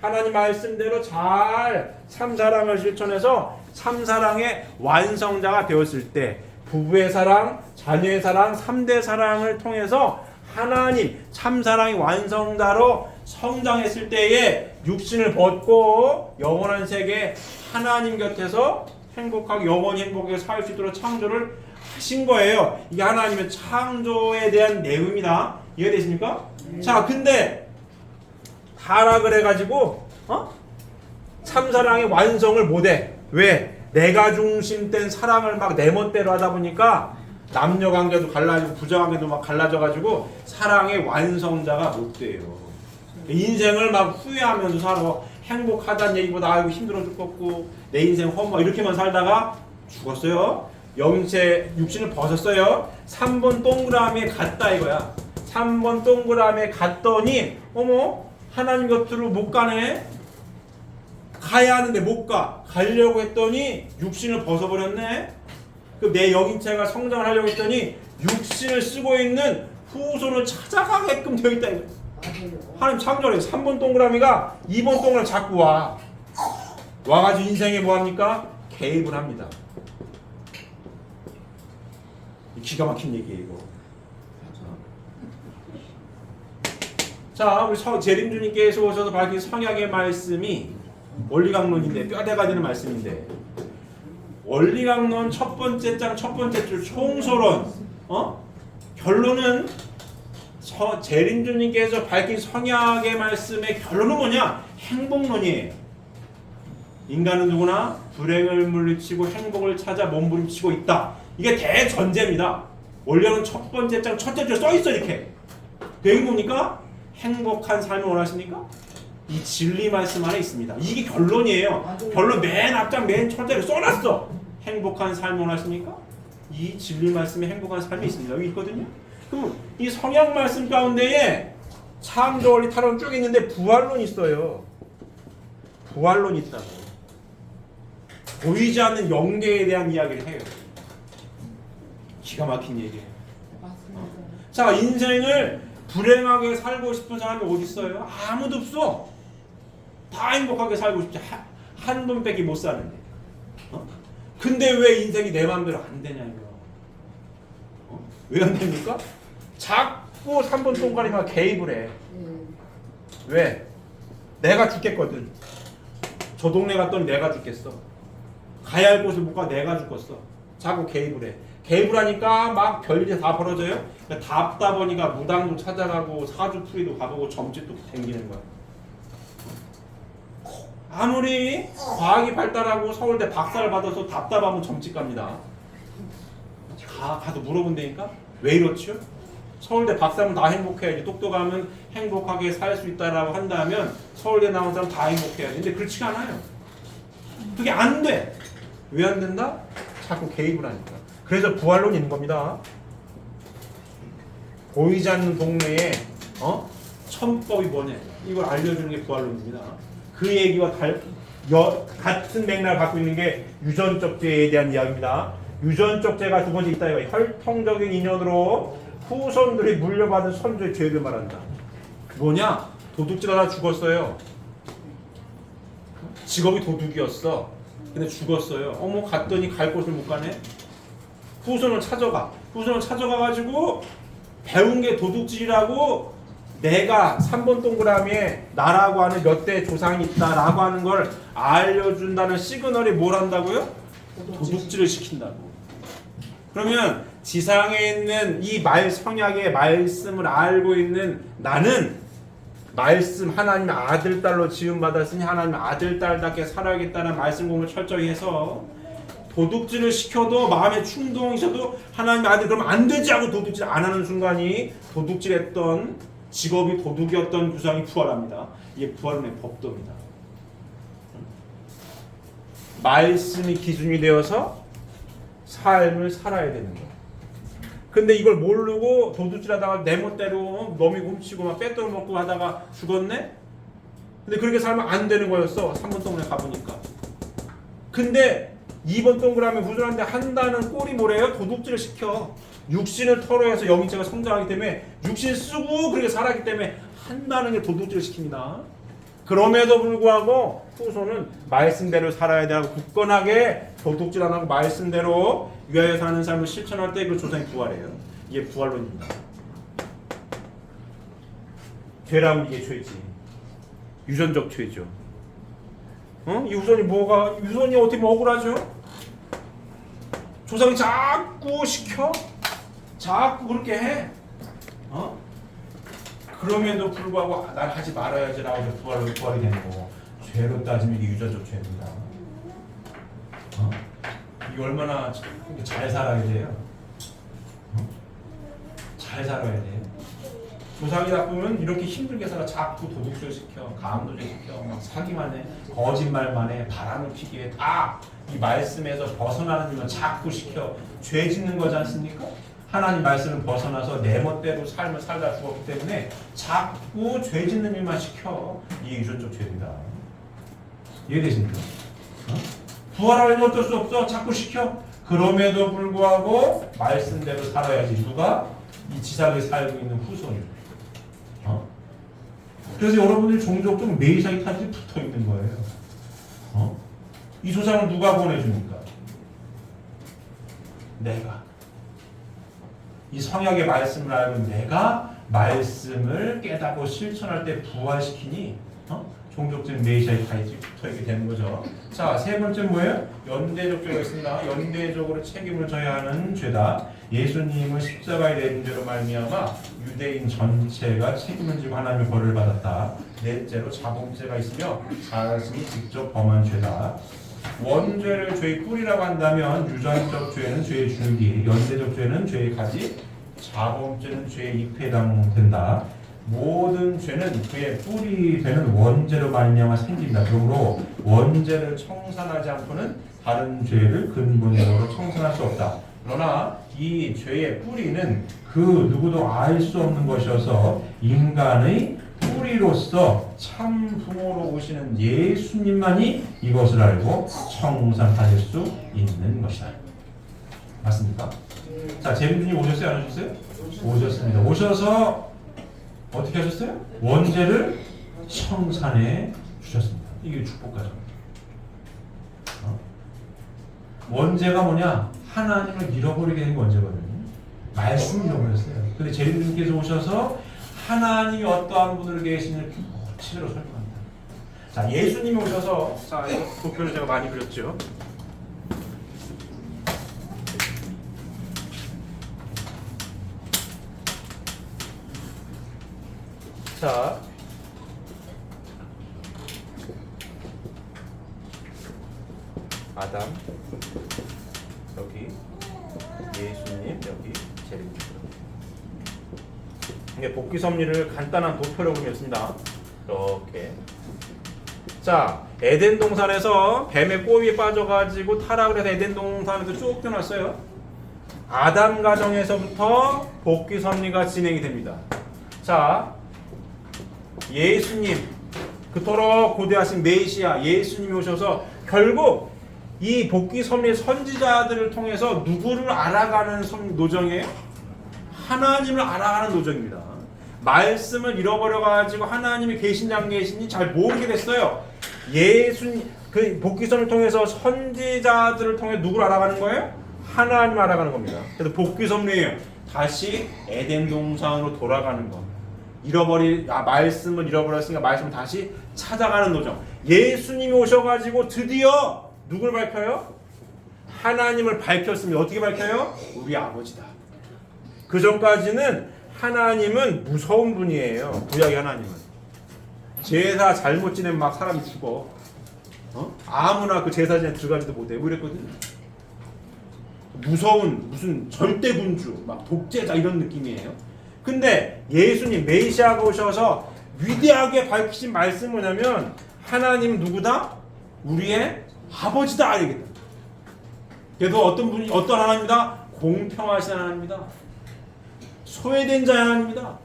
하나님 말씀대로 잘 참사랑을 실천해서 참사랑의 완성자가 되었을 때 부부의 사랑, 자녀의 사랑, 3대 사랑을 통해서 하나님 참사랑의 완성자로 성장했을 때에 육신을 벗고 영원한 세계 하나님 곁에서 행복하게 영원히 행복하게 살 수 있도록 창조를 하신 거예요. 이게 하나님의 창조에 대한 내용입니다. 이해되십니까? 자, 근데 타락을 해가지고 참사랑의 완성을 못해. 왜? 내가 중심된 사랑을 막 내 멋대로 하다 보니까 남녀관계도 갈라지고 부정관계도 막 갈라져가지고 사랑의 완성자가 못 돼요. 인생을 막 후회하면서 살아. 행복하다는 얘기보다 아이고 힘들어 죽겠고 내 인생 험마 이렇게만 살다가 죽었어요. 영체 육신을 벗었어요. 3번 동그라미에 갔다 이거야. 3번 동그라미에 갔더니 어머 하나님 곁으로 못 가네. 가야 하는데 못 가. 가려고 했더니 육신을 벗어버렸네. 그 내 영인체가 성장을 하려고 했더니 육신을 쓰고 있는 후손을 찾아가게끔 되어 있다 이거. 하나님 창조를 해요. 3번 동그라미가 2번 동그라미 자꾸 와. 와가지고 인생에 뭐합니까? 개입을 합니다. 기가 막힌 얘기예요 이거. 자, 우리 재림주님께서 오셔서 밝힌 성약의 말씀이 원리강론인데 뼈대가 되는 말씀인데 원리강론 첫 번째 장 첫 번째 줄 총소론 결론은 재림주님께서 밝힌 성약의 말씀의 결론은 뭐냐? 행복론이에요. 인간은 누구나 불행을 물리치고 행복을 찾아 몸부림치고 있다. 이게 대전제입니다. 원래는 첫 번째 장 첫째 줄 써있어 이렇게. 그게 뭡니까? 행복한 삶을 원하십니까? 이 진리 말씀 안에 있습니다. 이게 결론이에요. 결론 맨 앞장 맨 첫째로 써놨어. 행복한 삶을 원하십니까? 이 진리 말씀에 행복한 삶이 있습니다. 여기 있거든요. 그럼 이 성약 말씀 가운데에 창조 원리 타론 쭉 있는데 부활론이 있어요. 부활론이 있다고. 보이지 않는 영계에 대한 이야기를 해요. 기가 막힌 얘기예요. 자, 인생을 불행하게 살고 싶은 사람이 어디 있어요? 아무도 없어. 다 행복하게 살고 싶지. 한 번밖에 못 사는데. 근데 왜 인생이 내 마음대로 안 되냐 이거. 왜 안 됩니까? 자꾸 3번 동그라미가 개입을 해. 왜? 내가 죽겠거든. 저 동네 갔더니 내가 죽겠어. 가야 할 곳을 못 가 내가 죽겠어. 자꾸 개입을 해. 개입을 하니까 막 별일이 다 벌어져요. 그러니까 답답하니까 무당도 찾아가고 사주풀이도 가보고 점집도 댕기는 거야. 아무리 과학이 발달하고 서울대 박사를 받아서 답답하면 점집 갑니다. 가서 물어본다니까? 왜 이렇죠? 서울대 박사면 다 행복해야지. 똑똑하면 행복하게 살 수 있다라고 한다면 서울대 나온 사람 다 행복해야지. 근데 그렇지가 않아요. 그게 안 돼. 왜 안 된다? 자꾸 개입을 하니까. 그래서 부활론이 있는 겁니다. 보이지 않는 동네에 천법이 뭐냐 이걸 알려주는 게 부활론입니다. 그 얘기와 같은 맥락을 갖고 있는 게 유전적 죄에 대한 이야기입니다. 유전적 죄가 두 번째 있다 이거예요. 혈통적인 인연으로 후손들이 물려받은 선조의 죄를 말한다. 뭐냐? 도둑질하다 죽었어요. 직업이 도둑이었어. 근데 죽었어요. 어머 갔더니 갈 곳을 못 가네. 후손을 찾아가. 후손을 찾아가가지고 배운 게 도둑질이라고 내가 3번 동그라미에 나라고 하는 몇 대 조상이 있다라고 하는 걸 알려준다는 시그널이 뭘 한다고요? 도둑질을 시킨다고. 그러면 지상에 있는 이 성약의 말씀을 알고 있는 나는 말씀 하나님의 아들 딸로 지음받았으니 하나님의 아들 딸답게 살아야겠다는 말씀 공부를 철저히 해서 도둑질을 시켜도 마음에 충동이 있어도 하나님의 아들 그러면 안 되지 하고 도둑질 안 하는 순간이 도둑질했던 직업이 도둑이었던 조상이 부활합니다. 이게 부활론의 법도입니다. 말씀이 기준이 되어서 삶을 살아야 되는 거예요. 근데 이걸 모르고 도둑질하다가 내 멋대로 넘이 훔치고 막 빼돌 먹고 하다가 죽었네? 근데 그렇게 살면 안 되는 거였어. 3번 동그라미 가보니까. 근데 2번 동그라미 후손한테 한다는 꼴이 뭐래요? 도둑질을 시켜. 육신을 털어해서 영인체가 성장하기 때문에 육신 쓰고 그렇게 살았기 때문에 한다는 게 도둑질을 시킵니다. 그럼에도 불구하고 후손은 말씀대로 살아야 되고 굳건하게 도둑질 안 하고 말씀대로 위하여 사는 삶을 실천할 때 그 조상이 부활해요. 이게 부활론입니다. 죄라면 이게 죄지. 유전적 죄죠. 이 유손이 어떻게 억울하죠? 조상이 자꾸 시켜, 자꾸 그렇게 해. 그럼에도 불구하고 난 하지 말아야지라고 해서 부활이 되는 거고, 죄로 따지면 이게 유전적 죄입니다. 이게 얼마나 잘 살아야 돼요? 잘 살아야 돼요. 조상이 나쁘면 이렇게 힘들게 살아. 자꾸 도둑질 시켜, 가음도질 시켜, 막 사기만 해, 거짓말만 해, 바람을 피게 해. 다 이 말씀에서 벗어나는 일만 자꾸 시켜. 죄 짓는 거지 않습니까? 하나님 말씀을 벗어나서 내 멋대로 삶을 살다 죽었기 때문에 자꾸 죄 짓는 일만 시켜. 이게 유전적 죄입니다. 이해되십니까? 부활하려면 어쩔 수 없어. 자꾸 시켜. 그럼에도 불구하고 말씀대로 살아야지. 누가? 이 지상에 살고 있는 후손이. 그래서 여러분들이 종종 좀 메시아의 탄이 붙어 있는 거예요. 이 조상을 누가 보내줍니까? 내가. 이 성약의 말씀을 알고 내가 말씀을 깨닫고 실천할 때 부활시키니 종족적인 메시아의 타입이 붙어있게 되는 거죠. 자, 세 번째 뭐예요? 연대적 죄가 있습니다. 연대적으로 책임을 져야 하는 죄다. 예수님은 십자가에 내린 죄로 말미암아 유대인 전체가 책임을 지고 하나님의 벌을 받았다. 넷째로 자범죄가 있으며 자신이 직접 범한 죄다. 원죄를 죄의 뿌리라고 한다면 유전적 죄는 죄의 줄기, 연대적 죄는 죄의 가지, 자범죄는 죄의 잎에 해당된다. 모든 죄는 그의 뿌리 되는 원죄로 말미암아 생긴다. 그러므로 원죄를 청산하지 않고는 다른 죄를 근본적으로 청산할 수 없다. 그러나 이 죄의 뿌리는 그 누구도 알 수 없는 것이어서 인간의 뿌리로서 참 부모로 오시는 예수님만이 이것을 알고 청산하실 수 있는 것이다. 맞습니까? 자, 제비주님 오셨어요? 안 오셨어요? 오셨습니다. 오셔서 어떻게 하셨어요? 원죄를 청산해 주셨습니다. 이게 축복 과정입니다. 원죄가 뭐냐? 하나님을 잃어버리게 된 원죄거든요. 말씀을 잃어버렸어요. 근데 제비주님께서 오셔서 하나님이 어떠한 분으로 계시는지 구체적으로 설명합니다. 자, 예수님이 오셔서, 자, 이거 도표를 제가 많이 그렸죠. 자, 아담 여기, 예수님 여기, 제림. 이게 복귀 섭리를 간단한 도표로 그렸습니다. 이렇게. 자, 에덴 동산에서 뱀의 꼬위에 빠져가지고 타락을 해서 에덴 동산에서 쫓겨났어요. 아담 가정에서부터 복귀 섭리가 진행이 됩니다. 자, 예수님, 그토록 고대하신 메시아 예수님이 오셔서 결국 이 복귀 섭리의 선지자들을 통해서 누구를 알아가는 노정이에요? 하나님을 알아가는 노정입니다. 말씀을 잃어버려가지고 하나님이 계신지 안 계신지 잘 모르게 됐어요. 예수님, 그 복귀 섭리를 통해서 선지자들을 통해 누구를 알아가는 거예요? 하나님을 알아가는 겁니다. 그래서 복귀 섭리예요. 다시 에덴 동산으로 돌아가는 거. 말씀을 잃어버렸으니까 말씀을 다시 찾아가는 노정. 예수님이 오셔가지고 드디어 누굴 밝혀요? 하나님을 밝혔습니다. 어떻게 밝혀요? 우리 아버지다. 그 전까지는 하나님은 무서운 분이에요. 구약의 하나님은. 제사 잘못 지내면 막 사람이 죽어. 아무나 그 제사진에 들어가지도 못해. 왜 이랬거든? 무서운 무슨 절대군주, 막 독재자 이런 느낌이에요. 근데 예수님 메시아가 오셔서 위대하게 밝히신 말씀은 뭐냐면 하나님 누구다? 우리의 아버지다. 알겠다. 그래도 어떤 하나님이다? 공평하신 하나님이다. 소외된 자의 하나님이다.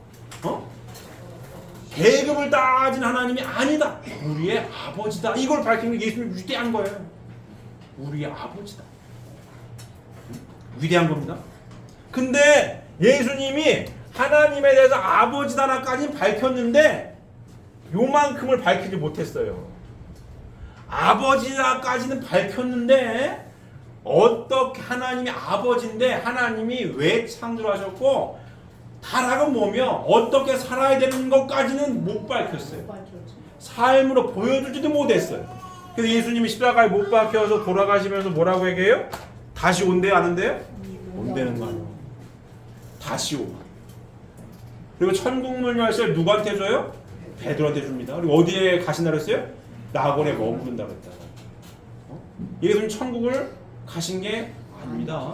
계급을 따진 하나님이 아니다. 우리의 아버지다. 이걸 밝히는 게 예수님이 위대한 거예요. 우리의 아버지다. 위대한 겁니다. 근데 예수님이 하나님에 대해서 아버지다라까지 밝혔는데 요만큼을 밝히지 못했어요. 아버지라까지는 밝혔는데 어떻게 하나님이 아버지인데 하나님이 왜 창조하셨고 타락은 뭐며 어떻게 살아야 되는 것까지는 못 밝혔어요. 삶으로 보여주지도 못했어요. 그래서 예수님이 십자가에 못 박혀서 돌아가시면서 뭐라고 얘기해요? 다시 온대요, 안 온대요? 온대는 거 아니에요. 다시 오. 그리고 천국문 열쇠를 누구한테 줘요? 베드로한테 줍니다. 그리고 어디에 가신다 그랬어요? 낙원에 머무른다 그랬다. 예수님 천국을 가신 게 아닙니다.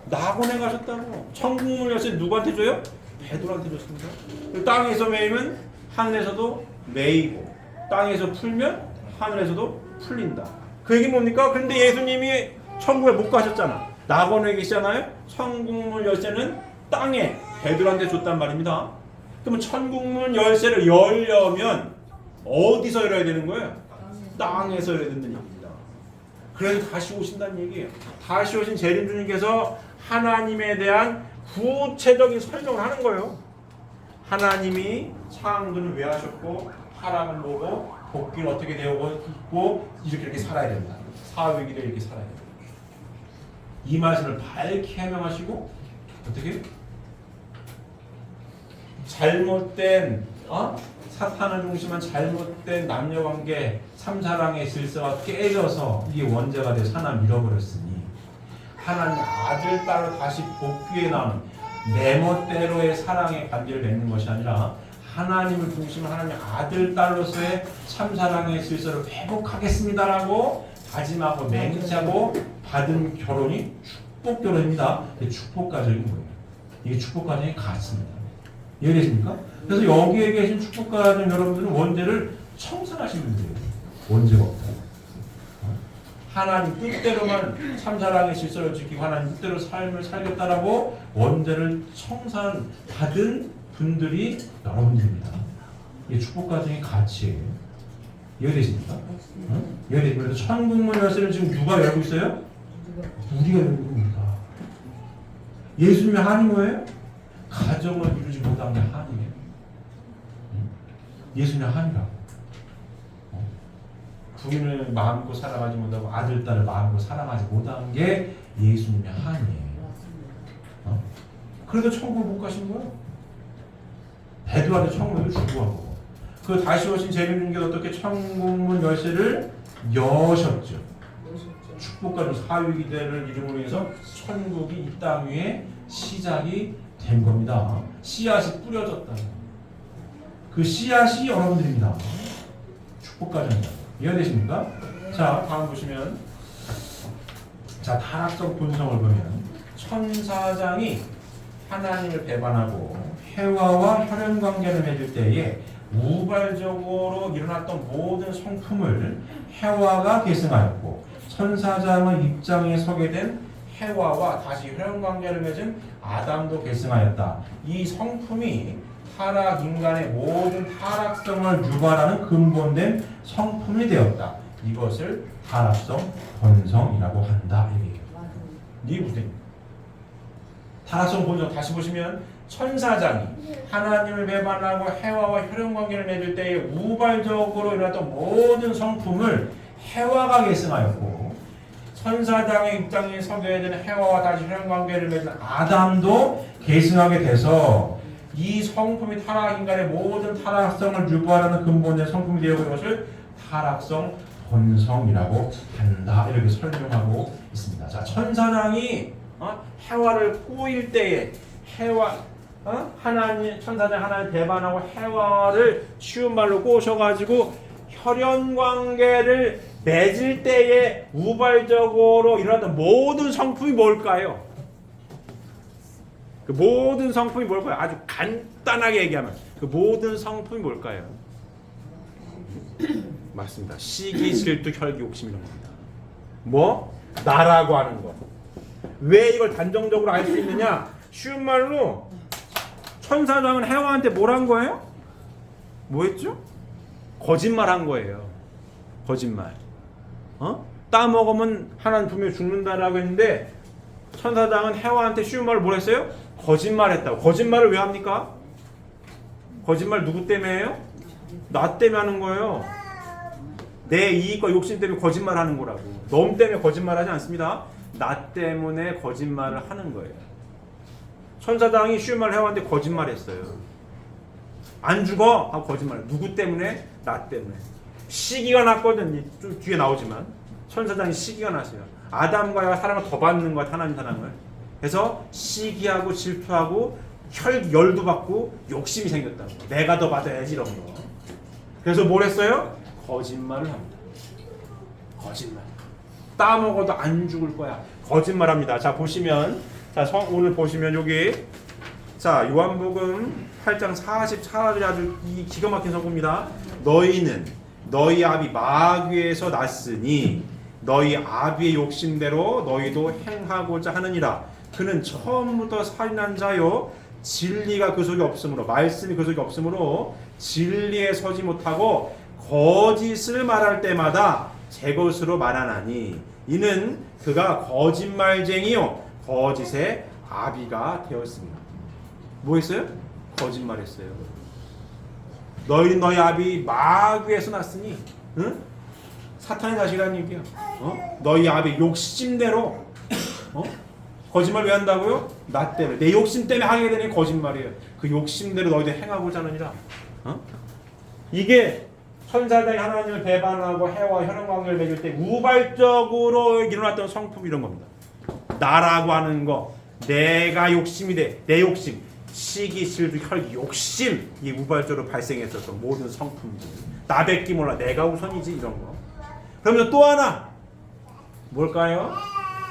낙원에 가셨다고. 천국문 열쇠 누구한테 줘요? 베드로한테 줬습니다. 그리고 땅에서 매이면 하늘에서도 매이고 땅에서 풀면 하늘에서도 풀린다. 그 얘기 뭡니까? 그런데 예수님이 천국에 못 가셨잖아. 낙원에 계시잖아요. 천국문 열쇠는 땅에 베드로한테 줬단 말입니다. 그러면 천국문 열쇠를 열려면 어디서 열어야 되는 거예요? 땅에서 열어야 된다는 얘기입니다. 그래서 다시 오신다는 얘기예요. 다시 오신 재림주님께서 하나님에 대한 구체적인 설명을 하는 거예요. 하나님이 창조는 왜 하셨고 타락을 보고 복귀를 어떻게 되고 있고 이렇게 살아야 된다. 사회기를 이렇게 살아야 된다. 이 말씀을 밝게 해명하시고 어떻게? 잘못된 사탄을 중심한 잘못된 남녀관계 참사랑의 질서가 깨져서 이게 원죄가 돼서 하나님 잃어버렸으니 하나님 아들 딸로 다시 복귀해 나온 내 멋대로의 사랑의 관계를 맺는 것이 아니라 하나님을 중심으로 하나님 아들 딸로서의 참사랑의 질서를 회복하겠습니다라고 다짐하고 맹세하고 받은 결혼이 축복 결혼입니다. 축복 가정인 거예요. 이게 축복 가정의 가치입니다. 이해되십니까? 그래서 여기에 계신 축복 가정 여러분들은 원죄를 청산하시면 돼요. 원죄가 없다. 하나님 뜻대로만 참사랑의 질서를 지키고 하나님 뜻대로 삶을 살겠다라고 원죄를 청산 받은 분들이 여러분들입니다. 이게 축복 가정의 가치예요. 이해되십니까? 이해되십니까? 그래서 천국문 열쇠를 지금 누가 열고 있어요? 우리가 열고 있습니다. 예수님의 한이 뭐예요? 가정을 이루지 못한 게 한이에요. 예수님의 한이라고. 부인을 마음껏 사랑하지 못하고 아들, 딸을 마음껏 사랑하지 못한 게 예수님의 한이에요. 그래도 천국을 못 가신 거예요. 베드로한테 천국을 주고 한 거고. 그 다시 오신 재림주님께서 어떻게 천국문 열쇠를 여셨죠. 축복과 사유기대를 이름으로 해서 천국이 이 땅 위에 시작이 된 겁니다. 씨앗이 뿌려졌다. 그 씨앗이 여러분들입니다. 축복과정입니다. 이해되십니까? 자, 다음 보시면 자, 타락적 본성을 보면 천사장이 하나님을 배반하고 해와와 혈연관계를 맺을 때에 우발적으로 일어났던 모든 성품을 해와가 계승하였고 천사장의 입장에 서게 된 해와와 다시 혈연관계를 맺은 아담도 계승하였다. 이 성품이 타락 인간의 모든 타락성을 유발하는 근본된 성품이 되었다. 이것을 타락성 본성이라고 한다. 이게 무슨 타락성 본성 다시 보시면 천사장이 하나님을 배반하고 해와와 혈연관계를 맺을 때에 우발적으로 일어났던 모든 성품을 해와가 계승하였고 천사장의 입장에 서게 되는 해와와 다시 혈연관계를 맺은 아담도 계승하게 돼서 이 성품이 타락 인간의 모든 타락성을 유발하는 근본의 성품이 되어 이것을 타락성 본성이라고 한다. 이렇게 설명하고 있습니다. 자, 천사장이 해와를 꼬일 때에 하나님 천사장 하나님 배반하고 해와를 쉬운 말로 꼬셔가지고 혈연관계를 맺을 때에 우발적으로 일어났던 모든 성품이 뭘까요? 그 모든 성품이 뭘까요? 아주 간단하게 얘기하면 그 모든 성품이 뭘까요? 맞습니다. 시기, 질투, 혈기, 욕심 이런 겁니다. 뭐? 나라고 하는 거. 왜 이걸 단정적으로 알 수 있느냐? 쉬운 말로 천사장은 해와한테 뭘 한 거예요? 뭐 했죠? 거짓말 한 거예요. 거짓말. 따먹으면 하나는 분명히 죽는다라고 했는데 천사장은 해와한테 쉬운 말로 뭘 했어요? 거짓말 했다고. 거짓말을 왜 합니까? 거짓말 누구 때문에 해요? 나 때문에 하는 거예요. 내 이익과 욕심 때문에 거짓말하는 거라고. 놈 때문에 거짓말하지 않습니다. 나 때문에 거짓말을 하는 거예요. 천사장이 쉬운 말 해왔는데 거짓말했어요. 안 죽어? 하고 거짓말. 누구 때문에? 나 때문에. 시기가 났거든. 좀 뒤에 나오지만 천사장이 시기가 났어요. 아담과 사랑을 더 받는 것, 하나님 사랑을. 그래서 시기하고 질투하고 열도 받고 욕심이 생겼다고. 내가 더 받아야지 이런 거. 그래서 뭘 했어요? 거짓말을 합니다. 거짓말. 따먹어도 안 죽을 거야. 거짓말합니다. 자 보시면, 자 오늘 보시면 여기, 자 요한복음 8장 44절이 아주 이 기가 막힌 성구입니다. 너희는 너희 아비 마귀에서 났으니 너희 아비의 욕심대로 너희도 행하고자 하느니라. 그는 처음부터 살인한 자요 진리가 그 속에 없으므로, 말씀이 그 속에 없으므로 진리에 서지 못하고 거짓을 말할 때마다 제 것으로 말하나니 이는 그가 거짓말쟁이요 거짓의 아비가 되었습니다. 뭐 했어요? 거짓말했어요. 너희는 너희 아비 마귀에서 났으니, 응? 사탄의 자식이라는 얘기야. 너희 아비 욕심대로, 거짓말 왜 한다고요? 나 때문에, 내 욕심 때문에 하게 되는 거짓말이에요. 그 욕심대로 너희들 행하고자 하느니라. 이게 천사들이 하나님을 배반하고 해와 혈연관계를 맺을 때 우발적으로 일어났던 성품, 이런 겁니다. 나라고 하는 거, 내가 욕심이 돼, 내 욕심, 시기, 질투, 혈기, 욕심, 이 우발적으로 발생했었던 모든 성품들. 나밖에 몰라, 내가 우선이지, 이런 거. 그러면 또 하나 뭘까요?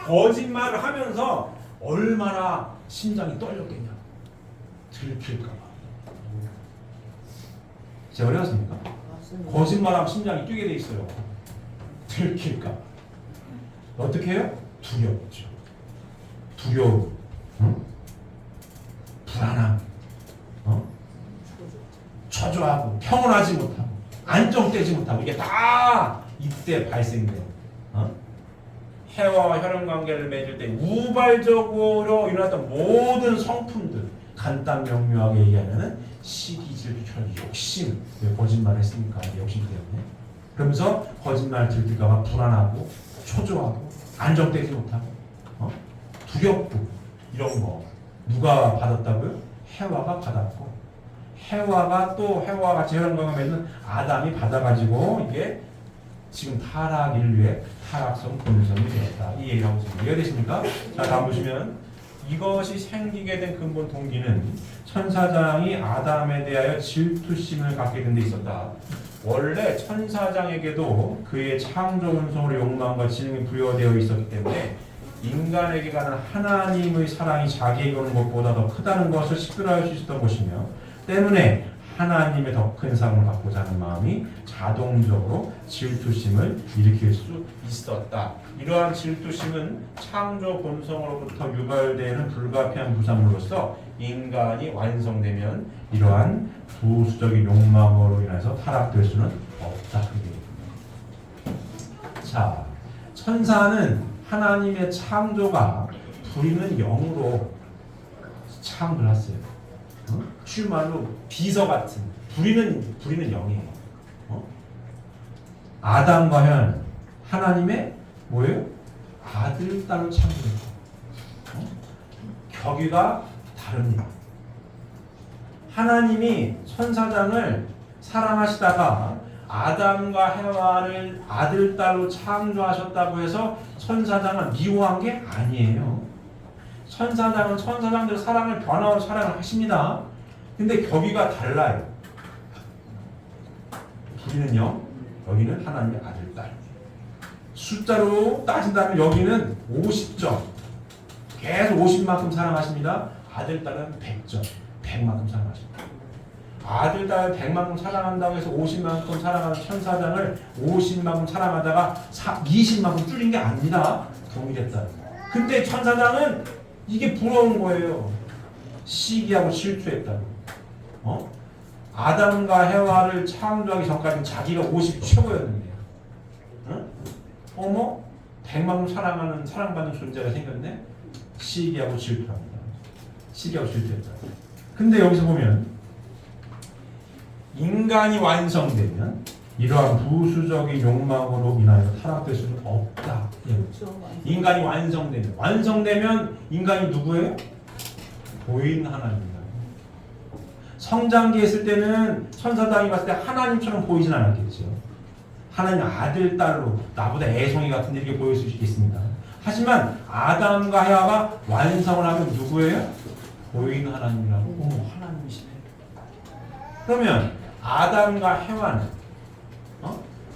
거짓말을 하면서 얼마나 심장이 떨렸겠냐. 들킬까봐. 제가 그랬습니까? 거짓말하면 심장이 뛰게 돼 있어요. 들킬까. 어떻게 해요? 두렵죠. 두려움, 불안함, 초조하고 평온하지 못하고 안정되지 못하고, 이게 다 이때 발생돼요. 해와 혈연관계를 맺을 때 우발적으로 일어났던 모든 성품들, 간단 명료하게 얘기하면은 시기, 질투, 혈기, 욕심. 왜 거짓말을 했습니까? 욕심 때문에. 그러면서 거짓말 들킬까봐 불안하고 초조하고 안정되지 못하고 두렵고, 이런 거 누가 받았다고요? 해와가 받았고, 해와가 또 해와와 같이 혈연관계를 맺는 아담이 받아가지고 이게 지금 타락 인류의 타락성 본성이 되었다. 이 얘기를 하고 있습니다. 이해되십니까? 자, 다음 보시면, 이것이 생기게 된 근본 동기는 천사장이 아담에 대하여 질투심을 갖게 된 데 있었다. 원래 천사장에게도 그의 창조 본성으로 욕망과 지능이 부여되어 있었기 때문에 인간에게 가는 하나님의 사랑이 자기에게 오는 것보다 더 크다는 것을 식별할 수 있었던 것이며, 때문에 하나님의 더 큰 사랑을 받고자 하는 마음이 자동적으로 질투심을 일으킬 수 있었다. 이러한 질투심은 창조 본성으로부터 유발되는 불가피한 부산물로서 인간이 완성되면 이러한 부수적인 욕망으로 인해서 타락될 수는 없다. 자, 천사는 하나님의 창조가 부리는 영으로 창조를 했어요. 쉬운 말로 비서 같은 부리는 영이에요. 아담과 현, 하나님의 뭐예요? 아들, 딸로 창조했고, 격의가 다릅니다. 하나님이 천사장을 사랑하시다가 아담과 해와를 아들, 딸로 창조하셨다고 해서 천사장을 미워한 게 아니에요. 천사장은 천사장들 사랑을 변화로 사랑을 하십니다. 근데 격의가 달라요. 부리는 영, 여기는 하나님의 아들, 딸. 숫자로 따진다면 여기는 50점. 계속 50만큼 사랑하십니다. 아들, 딸은 100점. 100만큼 사랑하십니다. 아들, 딸 100만큼 사랑한다고 해서 50만큼 사랑하는 천사장을 50만큼 사랑하다가 20만큼 줄인 게 아닙니다. 동일했다. 근데 천사장은 이게 부러운 거예요. 시기하고 실투했다고. 아담과 해와를 창조하기 전까지는 자기가 50이 최고였는데, 어머? 100만큼 사랑하는, 사랑받는 존재가 생겼네? 시기하고 질투합니다. 1시기하고 질투했다. 근데 여기서 보면 인간이 완성되면 이러한 부수적인 욕망으로 인하여 타락될 수는 없다. 인간이 완성되면 인간이 누구예요? 보이는 하나님입니다. 성장기에 있을 때는 천사당이 봤을 때 하나님처럼 보이진 않았겠죠. 하나님 아들, 딸로 나보다 애송이 같은 이렇게 보일 수 있겠습니다. 하지만 아담과 헤아가 완성을 하면 누구예요? 보이는 하나님이라고. 하나님이시네. 그러면 아담과 헤아는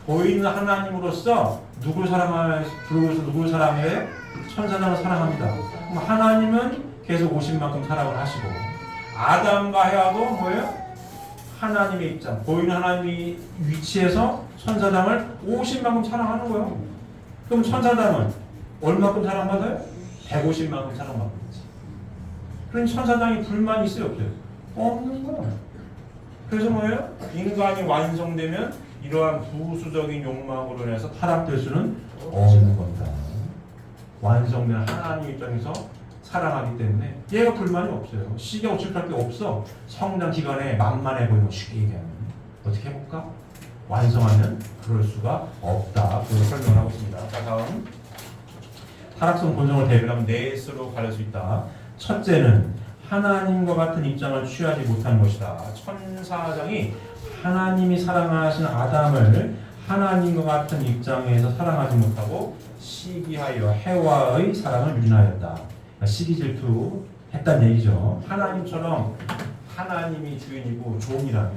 보이는 하나님으로서 누굴 사랑해요? 천사당을 사랑합니다. 그럼 하나님은 계속 오신 만큼 사랑을 하시고, 아담과 헤아도 뭐예요? 하나님의 입장, 보이는 하나님의 위치에서 천사당을 오신 만큼 사랑하는 거예요. 그럼 천사당은 얼마큼 사랑받아요? 150만큼 사랑받는 거지. 그럼 천사당이 불만이 있어요, 없어요? 없는 거예요. 그래서 뭐예요? 인간이 완성되면 이러한 부수적인 욕망으로 인해서 타락될 수는 없는 겁니다. 완성된 하나님 입장에서 사랑하기 때문에 얘가 불만이 없어요. 시기하고 질투할 게 없어. 성장 기간에 만만해 보이는 거 쉽게 얘기하면 어떻게 해볼까? 완성하면 그럴 수가 없다. 그걸 설명을 하고 있습니다. 자, 다음 타락성 본성을 대변하면 넷으로 가릴 수 있다. 첫째는 하나님과 같은 입장을 취하지 못한 것이다. 천사장이 하나님이 사랑하신 아담을 하나님과 같은 입장에서 사랑하지 못하고 시기하여 해와의 사랑을 유인하였다. 시기 질투했다는 얘기죠. 하나님처럼 하나님이 주인이고 종이라면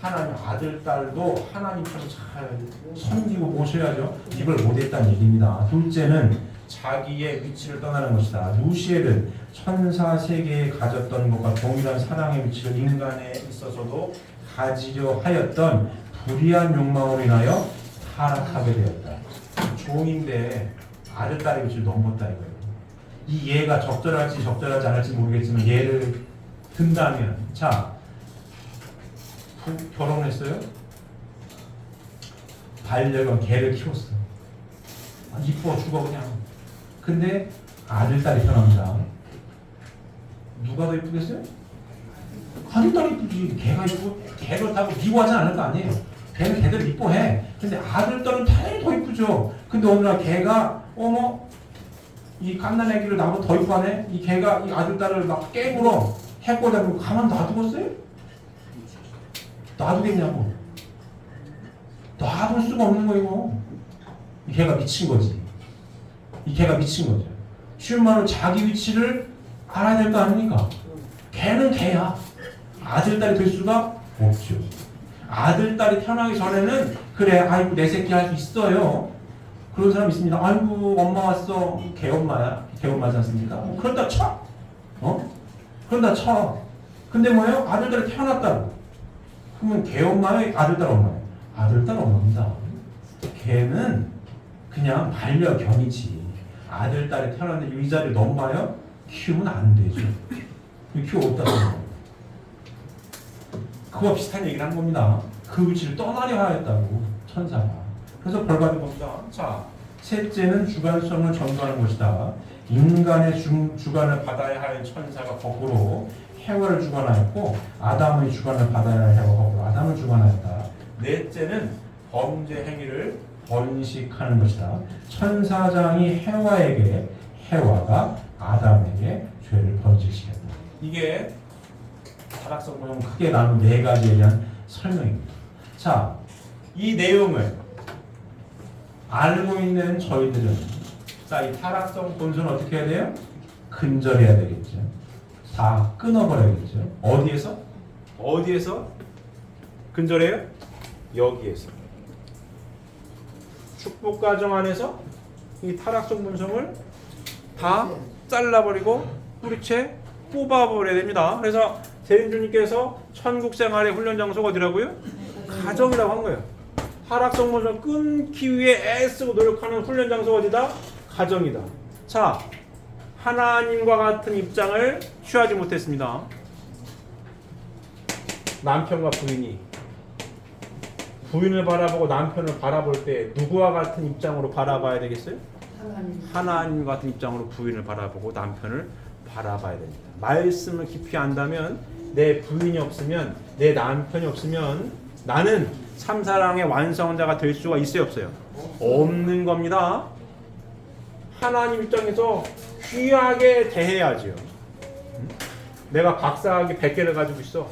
하나님 아들, 딸도 하나님처럼 잘 섬기고 모셔야죠. 이걸 못했다는 얘기입니다. 둘째는 자기의 위치를 떠나는 것이다. 루시엘은 천사 세계에 가졌던 것과 동일한 사랑의 위치를 인간에 있어서도 가지려 하였던 불의한 욕망으로 인하여 타락하게 되었다. 종인데 아들, 딸의 위치를 넘었다 이거예요. 이 예가 적절할지 적절하지 않을지 모르겠지만 예를 든다면, 자, 결혼했어요? 반려견 개를 키웠어. 이뻐 죽어 그냥. 근데 아들, 딸이 편합니다. 누가 더 이쁘겠어요? 아들, 딸이 이쁘지. 개가 이쁘고 개 그렇다고 미워하지 않을 거 아니에요. 개는 개들 이뻐해. 근데 아들, 딸은 당연히 더 이쁘죠. 근데 어느 날 개가 이 갓난 애기를 나보다 더 이뻐하네? 이 개가 이 아들, 딸을 막 깨물어 해코다고 가만 놔두겠어요? 놔두겠냐고. 놔둘 수가 없는 거예요. 이 개가 미친 거지. 이 개가 미친 거죠. 쉬운 말로 자기 위치를 알아야 될 거 아닙니까? 개는 개야. 아들, 딸이 될 수가 없죠. 아들, 딸이 태어나기 전에는 그래, 아이고 내 새끼 할 수 있어요. 그런 사람 있습니다. 아이고 엄마 왔어. 개엄마야. 개엄마지 않습니까? 그런다 쳐. 그런다 쳐. 근데 뭐예요? 아들, 딸이 태어났다고. 그러면 개엄마예요? 아들, 딸 엄마예요? 아들, 딸 엄마입니다. 개는 그냥 반려견이지. 아들, 딸이 태어났는데 이 자리를 넘어요? 키우면 안 되죠. 키워왔다고. 그와 비슷한 얘기를 한 겁니다. 그 위치를 떠나려 하였다고, 천사가. 그래서 벌 받은 겁니다. 자, 셋째는 주관성을 전도하는 것이다. 인간의 주관을 받아야 할 천사가 거꾸로 해와를 주관하였고, 아담의 주관을 받아야 할 해와가 거꾸로 아담을 주관하였다. 넷째는 범죄 행위를 번식하는 것이다. 천사장이 해와에게, 해와가 아담에게 죄를 번식시켰다. 이게 타락성 본성 크게 나눈 네 가지에 대한 설명입니다. 자, 이 내용을 알고 있는 저희들은, 자, 이 타락성 본성을 어떻게 해야 돼요? 근절해야 되겠죠. 다 끊어버려야겠죠. 어디에서? 어디에서 근절해요? 여기에서. 축복 가정 안에서 이 타락성 본성을 다 잘라버리고 뿌리채 뽑아버려야 됩니다. 그래서 재림주님께서 천국 생활의 훈련 장소가 어디라고요? 가정이라고 한 거예요. 타락성 본성을 끊기 위해 애쓰고 노력하는 훈련 장소가 어디다? 가정이다. 자, 하나님과 같은 입장을 취하지 못했습니다. 남편과 부인이 부인을 바라보고 남편을 바라볼 때 누구와 같은 입장으로 바라봐야 되겠어요? 하나님 같은 입장으로 부인을 바라보고 남편을 바라봐야 됩니다. 말씀을 깊이 안다면 내 부인이 없으면, 내 남편이 없으면 나는 참사랑의 완성자가 될 수가 있어요, 없어요? 없는 겁니다. 하나님 입장에서 귀하게 대해야죠. 내가 박사학위 100개를 가지고 있어.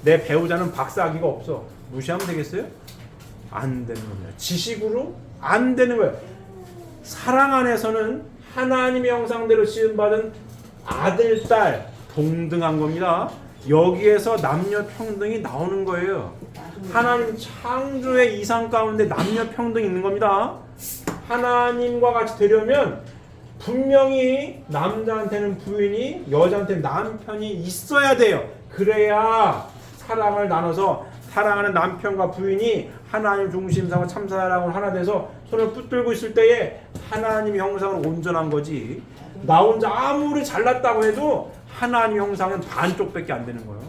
내 배우자는 박사학위가 없어. 무시하면 되겠어요? 안 되는 겁니다. 지식으로 안 되는 거예요. 사랑 안에서는 하나님의 형상대로 지음받은 아들, 딸 동등한 겁니다. 여기에서 남녀 평등이 나오는 거예요. 하나님 창조의 이상 가운데 남녀 평등이 있는 겁니다. 하나님과 같이 되려면 분명히 남자한테는 부인이, 여자한테는 남편이 있어야 돼요. 그래야 사랑을 나눠서 사랑하는 남편과 부인이 하나님 중심상으로 참사랑으로 하나 돼서 손을 붙들고 있을 때에 하나님 형상으로 온전한 거지. 나 혼자 아무리 잘났다고 해도 하나님 형상은 반쪽밖에 안 되는 거예요.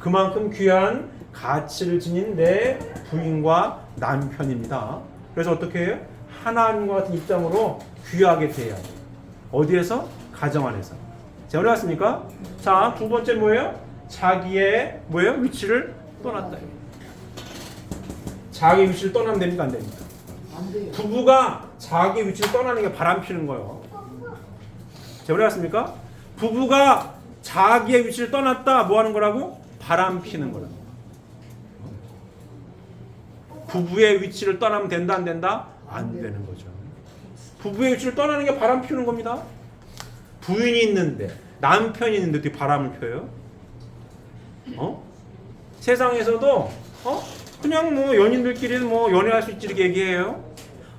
그만큼 귀한 가치를 지닌 내 부인과 남편입니다. 그래서 어떻게 해요? 하나님과 같은 입장으로 귀하게 대해야 돼요. 어디에서? 가정 안에서. 자, 올라왔습니까? 자, 두 번째 뭐예요? 자기의 뭐예요? 위치를 떠났다. 자기 위치를 떠나면 됩니까? 안 됩니까? 안 돼요. 부부가 자기 위치를 떠나는 게 바람 피는 거예요. 자, 올라왔습니까? 부부가 자기의 위치를 떠났다. 뭐 하는 거라고? 바람 피는 거라고. 부부의 위치를 떠나면 된다, 안 된다? 안 되는 거죠. 부부의 위치를 떠나는 게 바람 피우는 겁니다. 부인이 있는데, 남편이 있는데 어떻게 바람을 펴요? 세상에서도 그냥 뭐 연인들끼리는 뭐 연애할 수 있지 이렇게 얘기해요.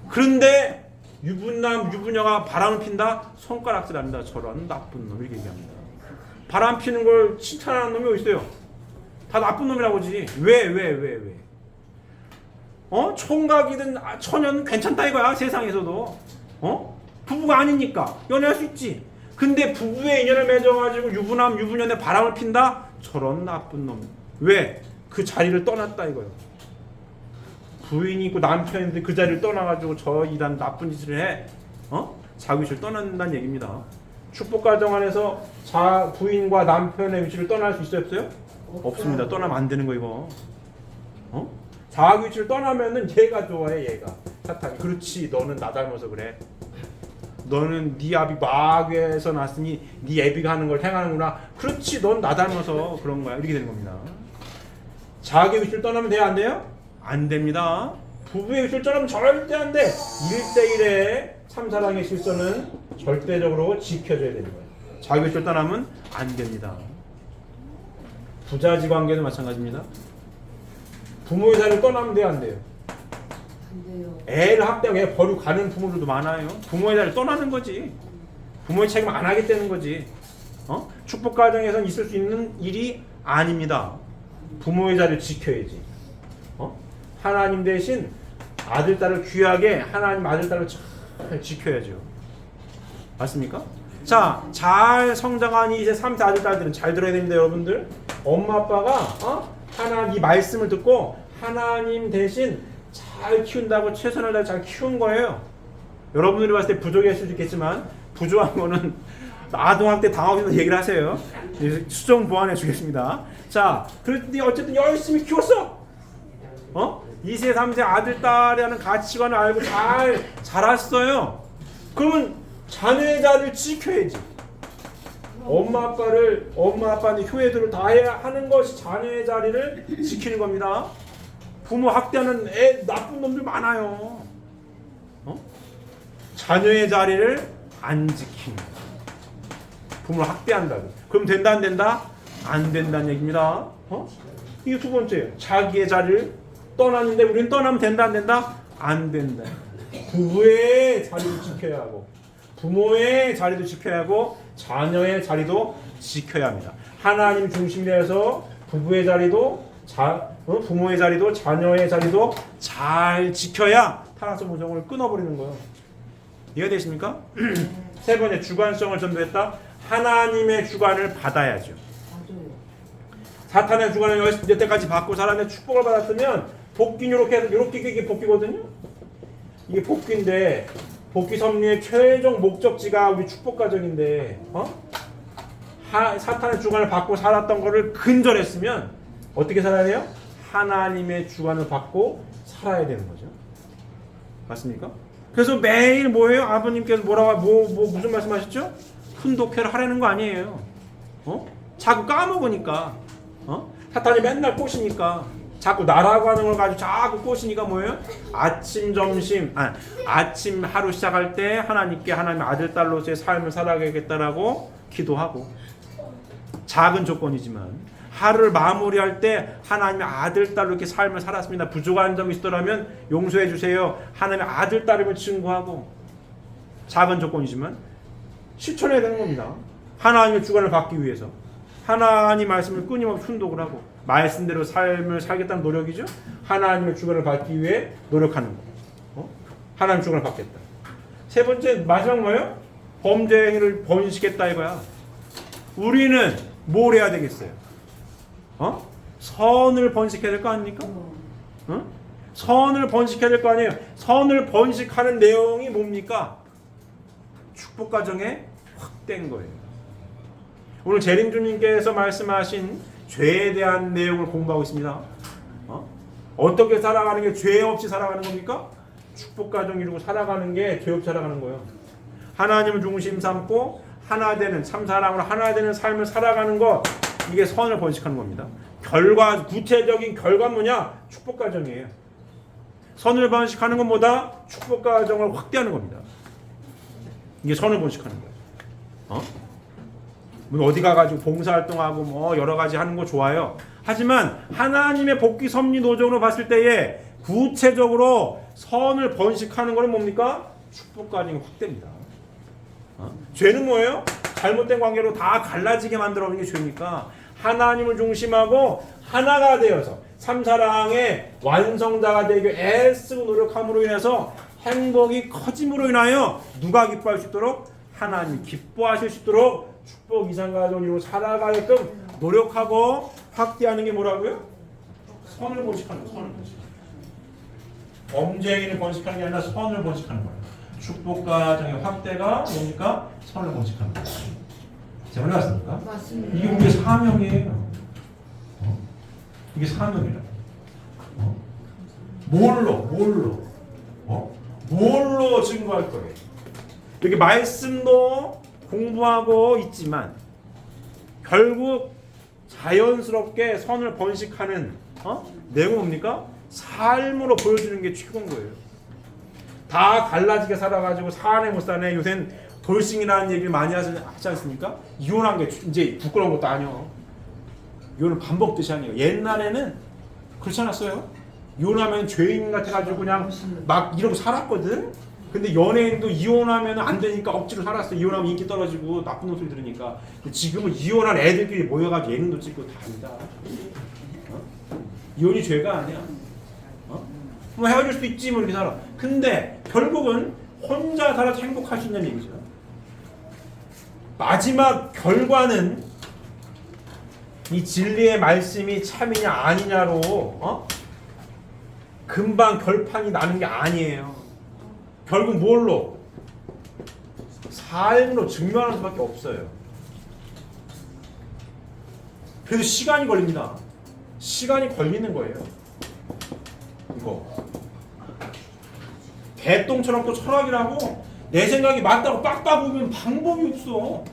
그런데 유부남, 유부녀가 바람을 핀다? 손가락질한다. 저런 나쁜 놈 이렇게 얘기합니다. 바람 피는 걸 칭찬하는 놈이 어디 있어요? 다 나쁜 놈이라고 하지. 왜? 총각이든 처녀는 괜찮다 이거야. 세상에서도. 부부가 아니니까 연애할 수 있지. 근데 부부의 인연을 맺어가지고 유부남, 유부녀에 바람을 핀다? 저런 나쁜 놈. 왜? 그 자리를 떠났다 이거예요. 부인이 있고 남편이 있는데 그 자리를 떠나가지고 저 이런 나쁜 짓을 해. 자기 위치를 떠난다는 얘기입니다. 축복 가정 안에서 부인과 남편의 위치를 떠날 수 있어요, 없어요? 없습니다. 떠나면 안 되는 거 이거. 자기 위치를 떠나면은 얘가 좋아해, 얘가. 사탄이. 그렇지, 너는 나 닮아서 그래. 너는 네 아비 마귀에서 났으니 네 애비가 하는 걸 행하는구나. 그렇지, 넌 나 닮아서 그런 거야. 이렇게 되는 겁니다. 자기 위치를 떠나면 돼요, 안 돼요? 안 됩니다. 부부의 위치를 떠나면 절대 안 돼. 1대1의 참사랑의 실선은 절대적으로 지켜줘야 되는 거예요. 자기 위치를 떠나면 안 됩니다. 부자지 관계도 마찬가지입니다. 부모의 자리를 떠나면 돼요, 안 돼요? 안 돼요. 애를 학대하고 애 버리고 가는 부모들도 많아요. 부모의 자리를 떠나는 거지. 부모의 책임 안 하겠다는 거지. 축복 가정에서는 있을 수 있는 일이 아닙니다. 부모의 자리를 지켜야지. 하나님 대신 아들, 딸을 귀하게 하나님 아들, 딸을 잘 지켜야죠. 맞습니까? 자, 잘 성장한 이제 3세 아들, 딸들은 잘 들어야 됩니다, 여러분들. 엄마, 아빠가 하나님 이 말씀을 듣고 하나님 대신 잘 키운다고 최선을 다해 잘 키운 거예요. 여러분들이 봤을 때 부족할 수도 있겠지만 부족한 거는 아동학대 당하고서 얘기를 하세요. 수정 보완해 주겠습니다. 자, 그랬더니 어쨌든 열심히 키웠어. 2세, 3세 아들, 딸이라는 가치관을 알고 잘 자랐어요. 그러면 자녀의 자리를 지켜야지. 엄마 아빠는 효혜들을 다해야 하는 것이 자녀의 자리를 지키는 겁니다. 부모 학대하는 애 나쁜 놈들 많아요. 자녀의 자리를 안 지키는 거예요. 부모를 학대한다고. 그럼 된다 안 된다? 안 된다는 얘기입니다. 이게 두 번째예요. 자기의 자리를 떠났는데 우리는 떠나면 된다 안 된다? 안 된다. 부부의 자리도 지켜야 하고 부모의 자리도 지켜야 하고 자녀의 자리도 지켜야 합니다. 하나님 중심에서 부부의 자리도 부모의 자리도 자녀의 자리도 잘 지켜야 타락성 모성을 끊어버리는 거예요. 이해되십니까? 세 번째, 주관성을 전도했다. 하나님의 주관을 받아야죠. 맞아요. 사탄의 주관을 여태까지 받고 살았는데 축복을 받았으면 복귀는 이게 복귀거든요. 이게 복귀인데 복귀 섭리의 최종 목적지가 우리 축복 가정인데 사탄의 주관을 받고 살았던 거를 근절했으면 어떻게 살아야 돼요? 하나님의 주관을 받고 살아야 되는 거죠. 맞습니까? 그래서 매일 뭐예요? 아버님께서 무슨 말씀하셨죠? 훈독회를 하라는 거 아니에요. 자꾸 까먹으니까. 사탄이 맨날 꼬시니까. 자꾸 나라고 하는 걸 가지고 자꾸 꼬시니까 뭐예요? 아침 하루 시작할 때 하나님의 아들 딸로서의 삶을 살아가겠다라고 기도하고, 작은 조건이지만 하루를 마무리할 때 하나님의 아들 딸로 이렇게 삶을 살았습니다. 부족한 점이 있더라면 용서해 주세요. 하나님의 아들 딸임을 증거하고, 작은 조건이지만 실천해야 되는 겁니다. 하나님의 주관을 받기 위해서 하나님 말씀을 끊임없이 순독을 하고 말씀대로 삶을 살겠다는 노력이죠. 하나님의 주관을 받기 위해 노력하는 거. 하나님의 주관을 받겠다. 세 번째 마지막 뭐예요? 범죄 행위를 번식했다 이거야. 우리는 뭘 해야 되겠어요? 선을 번식해야 될 거 아닙니까? 선을 번식해야 될 거 아니에요. 선을 번식하는 내용이 뭡니까? 축복 가정의 확대인 거예요. 오늘 재림주님께서 말씀하신 죄에 대한 내용을 공부하고 있습니다. 어떻게 살아가는 게 죄 없이 살아가는 겁니까? 축복 가정 이루고 살아가는 게 죄 없이 살아가는 거예요. 하나님을 중심 삼고 하나 되는 참 사랑으로 하나 되는 삶을 살아가는 것, 이게 선을 번식하는 겁니다. 구체적인 결과 뭐냐? 축복 가정이에요. 선을 번식하는 것보다 축복 가정을 확대하는 겁니다. 이게 선을 번식하는 거예요. 어디 가가지고 봉사활동하고 뭐 여러 가지 하는 거 좋아요. 하지만 하나님의 복귀 섭리 노정으로 봤을 때에 구체적으로 선을 번식하는 것은 뭡니까? 축복 가정의 확대입니다. 죄는 뭐예요? 잘못된 관계로 다 갈라지게 만들어 놓는 게 죄니까 하나님을 중심하고 하나가 되어서 참사랑의 완성자가 되기 위해 애쓰고 노력함으로 인해서 행복이 커짐으로 인하여 누가 기뻐할 수 있도록? 하나님이 기뻐하실 수 있도록 축복 이상가정으로 살아가게끔 노력하고 확대하는 게 뭐라고요? 선을 번식하는 거예요. 선을 번식하는 거예요. 범죄인을 번식하는 게 아니라 선을 번식하는 거예요. 축복 가정의 확대가 뭡니까? 선을 번식하는 거예요. 제가 맞습니까? 맞습니다. 이게 우리의 사명이에요. 이게 사명이라. 뭘로 증거할 거예요? 이렇게 말씀도 공부하고 있지만 결국 자연스럽게 선을 번식하는 내용은 뭡니까? 삶으로 보여주는 게 최고인 거예요. 다 갈라지게 살아가지고 사네 못 사네. 요새는 돌싱이라는 얘기를 많이 하지 않습니까? 이혼한 게 이제 부끄러운 것도 아니요. 이혼은 반복듯이 아니에요. 옛날에는 그렇지 않았어요? 이혼하면 죄인 같아가지고 그냥 막 이러고 살았거든. 근데 연예인도 이혼하면 안 되니까 억지로 살았어. 이혼하면 인기 떨어지고 나쁜 소리 들으니까. 지금은 이혼한 애들끼리 모여가지고 예능도 찍고 다 합니다. 이혼이 죄가 아니야. 뭐 헤어질 수도 있지 뭐 이렇게 살아. 근데 결국은 혼자 살아서 행복할 수 있는 얘기죠. 마지막 결과는 이 진리의 말씀이 참이냐 아니냐로 금방 결판이 나는 게 아니에요. 결국 뭘로? 삶으로 증명하는 수밖에 없어요. 그래서 시간이 걸립니다. 시간이 걸리는 거예요. 이거 개똥처럼 또 철학이라고 내 생각이 맞다고 빡빡 보면 방법이 없어.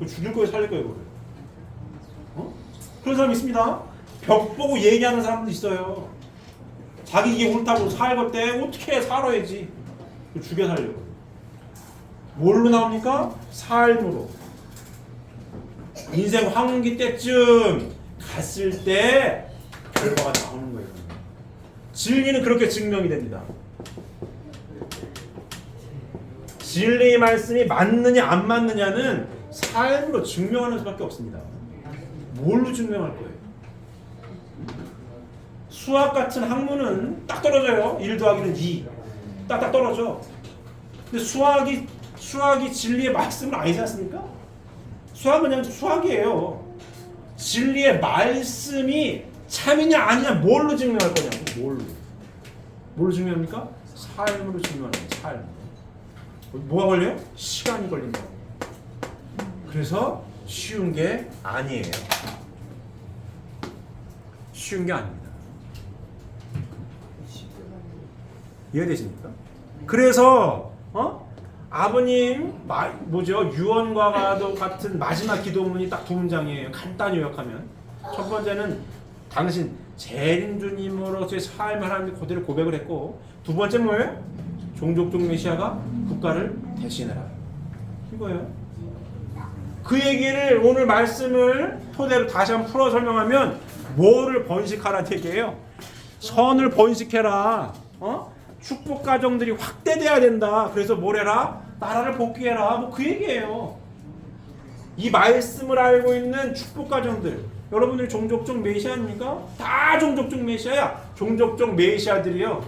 죽일 거예요, 살릴 거예요, 그걸. 그런 사람 있습니다. 벽 보고 얘기하는 사람도 있어요. 자기 이게 옳다고 살걸 때 어떻게 살아야지. 죽여 살려고. 뭘로 나옵니까? 삶으로. 인생 황혼기 때쯤 갔을 때 결과가 나오는 거예요. 진리는 그렇게 증명이 됩니다. 진리의 말씀이 맞느냐 안 맞느냐는 삶으로 증명하는 수밖에 없습니다. 뭘로 증명할 거예요? 수학 같은 학문은 딱 떨어져요. 1 더하기는 2. 딱딱 떨어져. 근데 수학이 진리의 말씀은 아니지 않습니까? 수학은 그냥 수학이에요. 진리의 말씀이 참이냐 아니냐 뭘로 증명할 거냐고. 뭘로 증명합니까? 삶으로 증명하는 거예요. 삶. 뭐가 걸려요? 시간이 걸린다. 그래서 쉬운 게 아니에요. 쉬운 게 아닙니다. 이해되십니까? 그래서 아버님 뭐죠? 유언과 같은 마지막 기도문이 딱 두 문장이에요. 간단히 요약하면 첫 번째는 당신 재림주님으로서의 삶을 하나님 그대로 고백을 했고, 두 번째 뭐예요? 종족종 메시아가 국가를 대신해라, 이거예요. 그 얘기를 오늘 말씀을 토대로 다시 한번 풀어 설명하면 뭐를 번식하라는 얘기예요. 선을 번식해라. 축복 가정들이 확대돼야 된다. 그래서 뭐래라? 나라를 복귀해라. 뭐 그 얘기예요. 이 말씀을 알고 있는 축복 가정들, 여러분들이 종족적 메시아입니까? 다 종족적 메시아야. 종족적 메시아들이요.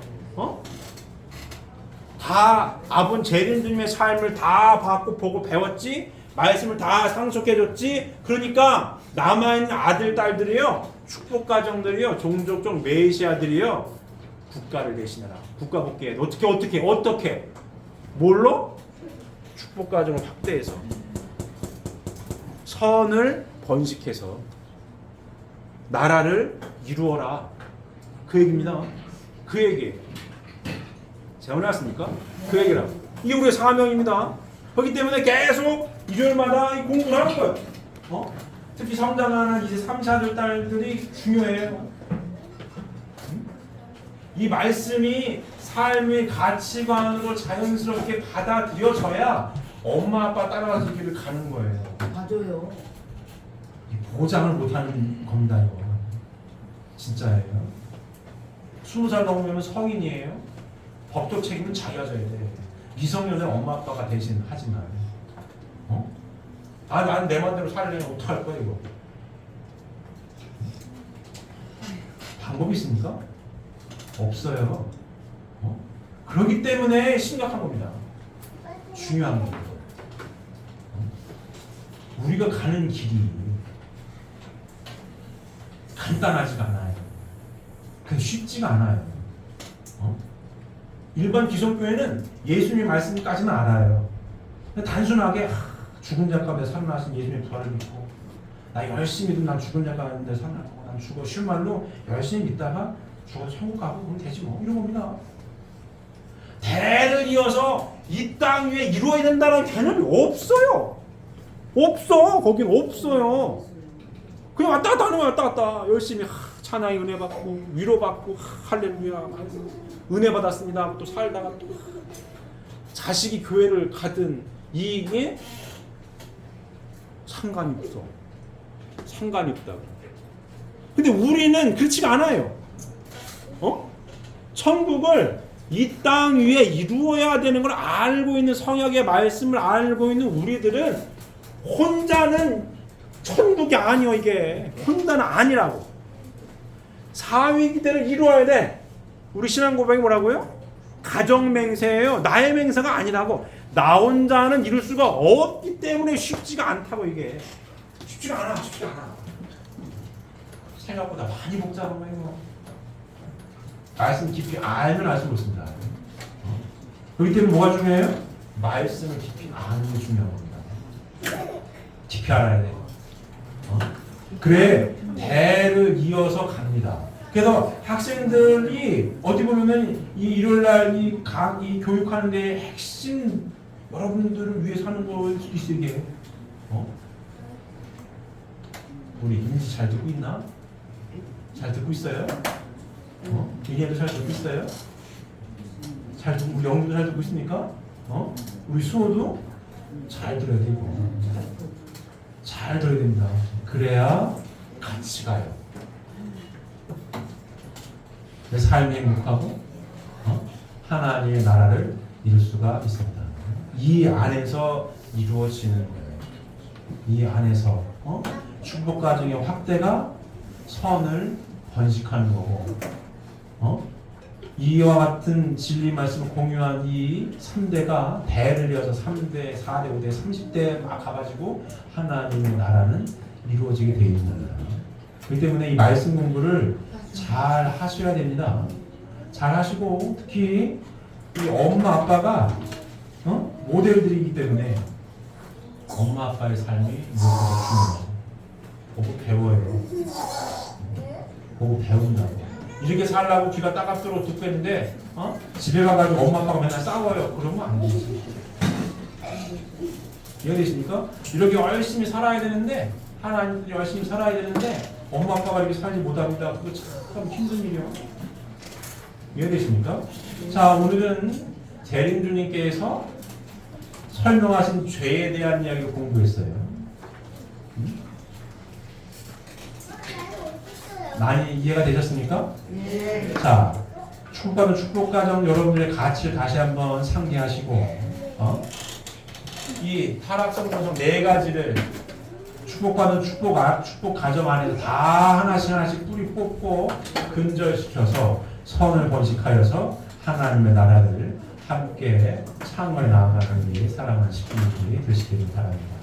다 아본 재림주님의 삶을 다 받고 보고 배웠지. 말씀을 다 상속해줬지. 그러니까 남아있는 아들 딸들이요, 축복 가정들이요, 종족적 메시아들이요, 국가를 대신해라. 국가 복귀해. 어떻게? 뭘로? 축복 가정을 확대해서, 선을 번식해서 나라를 이루어라. 그 얘기입니다. 그 얘기예요. 제가 오늘 왔습니까? 그 얘기라고. 이게 우리의 사명입니다. 그렇기 때문에 계속 일요일마다 이 공부를 하는 거예요. 특히 성장하는 이제 3, 4들 딸들이 중요해요. 이 말씀이 삶의 가치관으로 자연스럽게 받아들여져야 엄마 아빠 따라가서 길을 가는 거예요. 맞아요. 보장을 못하는 겁니다. 이거 진짜예요. 20살 넘으면 성인이에요. 법적 책임은 자기가 져야 돼. 미성년자 엄마 아빠가 대신 하지 마요. 난 내 맘대로 살려면 어떡할 거야 이거. 방법이 있습니까? 없어요. 그렇기 때문에 심각한 겁니다. 중요한 겁니다. 우리가 가는 길이 간단하지가 않아요. 그냥 쉽지가 않아요. 일반 기성교회는 예수님 말씀까지는 알아요. 단순하게 죽은 자 가운데 살아나신 예수님의 부활을 믿고, 나 열심히 믿으면 난 죽은 자 가운데 살아나고 난 죽어. 쉬운 말로 열심히 믿다가 죽어서 천국 가고 그러면 되지 뭐, 이런 겁니다. 대를 이어서 이 땅 위에 이루어야 된다는 개념이 없어요. 없어. 거긴 없어요. 그냥 왔다 갔다 하는 거야. 왔다 갔다 열심히 찬양의 은혜 받고 위로 받고 할렐루야 은혜 받았습니다. 또 살다가 또 자식이 교회를 가든 이게 상관이 없어. 상관이 없다고. 근데 우리는 그렇지가 않아요. 천국을 이 땅 위에 이루어야 되는 걸 알고 있는, 성역의 말씀을 알고 있는 우리들은 혼자는 천국이 아니요. 이게 혼자는 아니라고. 사위기대를 이루어야 돼. 우리 신앙 고백이 뭐라고요? 가정 맹세예요. 나의 맹세가 아니라고. 나 혼자는 이룰 수가 없기 때문에 쉽지가 않다고. 이게 쉽지가 않아. 생각보다 많이 복잡한 거예요. 말씀 깊이 알면 알수록 그렇습니다. 그렇기 때문에 뭐가 중요해요? 말씀을 깊이 아는 게 중요한 겁니다. 깊이 알아야 돼요. 그래 대를 이어서 갑니다. 그래서 학생들이 어디 보면은 이 일요일날 이 교육하는데 핵심 여러분들을 위해서 하는 거일 수도 있어요. 이게 우리 인지 잘 듣고 있나? 잘 듣고 있어요? 이해도 잘 듣고 있어요? 잘 듣고, 우리 영주도 잘 듣고 있습니까? 우리 수호도 잘 들어야 되고, 잘 들어야 됩니다. 그래야 같이 가요. 내 삶이 행복하고 하나님의 나라를 이룰 수가 있습니다. 이 안에서 이루어지는 거예요. 이 안에서 축복 가정의 확대가 선을 번식하는 거고, 이와 같은 진리 말씀을 공유한 이 3대가 대를 이어서 3대, 4대, 5대, 30대 막 가가지고 하나님의 나라는 이루어지게 되어 있는 겁니다. 그렇기 때문에 이 말씀 공부를 잘 하셔야 됩니다. 잘 하시고, 특히 이 엄마 아빠가 모델들이기 때문에 엄마 아빠의 삶이 무엇보다 보고 배운다고. 이렇게 살라고 귀가 따갑도록 듣고 했는데 집에 가가지고 엄마 아빠가 맨날 싸워요. 그러면 안 되지. 이해되십니까? 이렇게 열심히 살아야 되는데 하나님 열심히 살아야 되는데 엄마 아빠가 이렇게 살지 못합니다. 그거 참 힘든 일이요. 이해되십니까? 자, 오늘은 재림주님께서 설명하신 죄에 대한 이야기를 공부했어요. 많이 이해가 되셨습니까? 네. 자, 축복받은 축복가정 여러분들의 가치를 다시 한번 상기하시고 이 타락성 본성 네 가지를 축복받은 축복 가정 안에서 다 하나씩 뿌리 뽑고 근절시켜서 선을 번식하여서 하나님의 나라를 함께 창원해 나아가는 이 사랑하는 식구들이 되시기를 바랍니다.